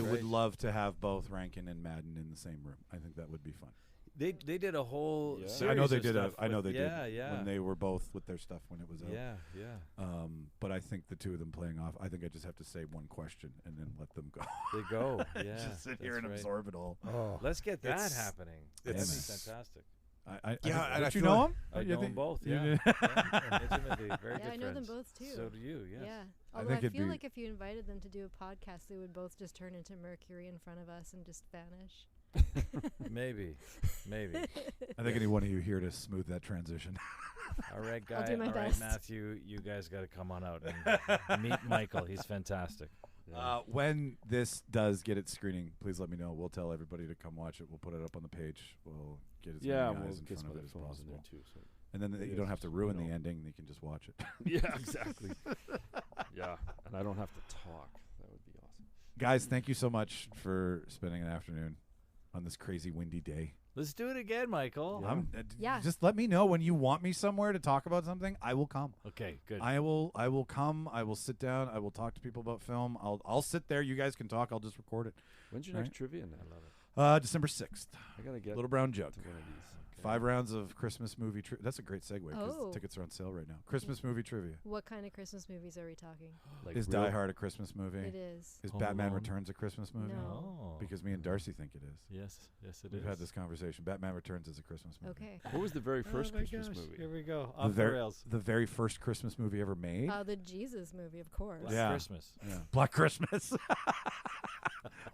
would Right. love to have both Rankin and Madden in the same room. I think that would be fun. They did a whole. Yeah. Series I know they of did. stuff I know with- they yeah, did. Yeah. When they were both with their stuff when it was out. Yeah. But I think the two of them playing off. I think I just have to say one question and then let them go. They go. Yeah. just sit here that's and right. absorb it all. Oh, Let's get that It's- happening. it's- That'd be fantastic. Yeah, and I don't you feel know like- him? I You know them think- both. you Yeah. did? Yeah. Intimately, very Yeah, good I know them friends. both too. So do you? Yes. Yeah. I Although think I it'd feel be- like if you invited them to do a podcast, they would both just turn into Mercury in front of us and just vanish. Maybe. I think any one of you here to smooth that transition. All right, I'll guy. do my All right, best. Matthew. You guys got to come on out and meet Michael. He's fantastic. When this does get its screening, please let me know. We'll tell everybody to come watch it. We'll put it up on the page. We'll get as many eyes in front of it as possible. Too, so. And then you don't have to ruin the ending. You can just watch it. Yeah, exactly. Yeah, and I don't have to talk. That would be awesome. Guys, thank you so much for spending an afternoon on this crazy windy day. Let's do it again, Michael. Yeah. Just let me know when you want me somewhere to talk about something. I will come. Okay, good. I will come. I will sit down. I will talk to people about film. I'll sit there. You guys can talk. I'll just record it. When's your next trivia night? I love it. December 6th. I gotta get Little Brown Jug. to one of these. Okay. 5 rounds of Christmas movie trivia. That's a great segue because Oh. tickets are on sale right now. Christmas movie trivia. What kind of Christmas movies are we talking? Like Is real- Die Hard a Christmas movie? It is. Is Home Batman Alone? Returns a Christmas movie? No. Oh. Because me and Darcy think it is. Yes, it We've is. had this conversation. Batman Returns is a Christmas movie. Okay. What was the very Oh first my Christmas gosh, movie? Here we go. The, Off the ver- rails. the very first Christmas movie ever made? The Jesus movie, of course. Black Yeah. Christmas. Yeah. Black Christmas.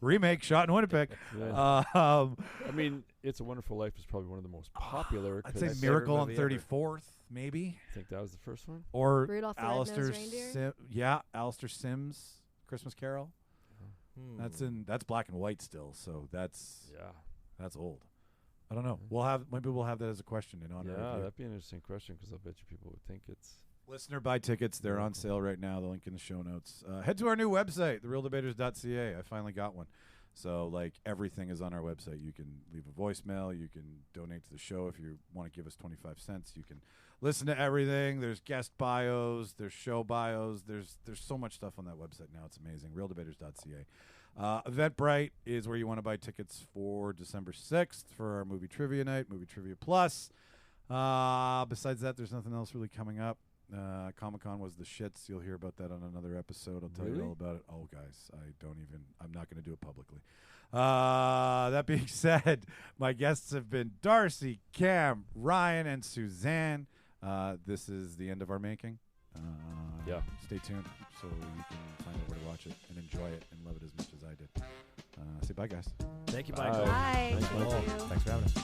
Remake shot in Winnipeg. Yeah. Um, I mean, It's a Wonderful Life is probably one of the most popular. I'd 'cause say My Miracle on favorite movie ever. 34th, maybe. I think that was the first one. Or Rudolph the Alistair Red-Nosed Reindeer? Alistair Sims' Christmas Carol. Hmm. That's black and white still, so that's old. I don't know. Mhm. Maybe we'll have that as a question in honor Yeah, of you. that'd be an interesting question because I bet you people would think it's. Listener buy tickets. They're on sale right now. The link in the show notes. Head to our new website, therealdebaters.ca. I finally got one. So, like, everything is on our website. You can leave a voicemail. You can donate to the show if you want to give us 25 cents. You can listen to everything. There's guest bios. There's show bios. There's so much stuff on that website now. It's amazing. Realdebaters.ca. Eventbrite is where you want to buy tickets for December 6th for our movie trivia night, Movie Trivia Plus. Besides that, there's nothing else really coming up. Comic-Con was the shits. You'll hear about that on another episode. I'll tell you Really? all about it. Oh, guys, I'm not going to do it publicly. That being said, my guests have been Darcy, Cam, Ryan, and Suzanne. This is the end of our making. Stay tuned so you can find out where to watch it and enjoy it and love it as much as I did. Say bye, guys. Thank you, Bye. Michael. Bye. Thanks, Thank Michael. you. Thanks for having us.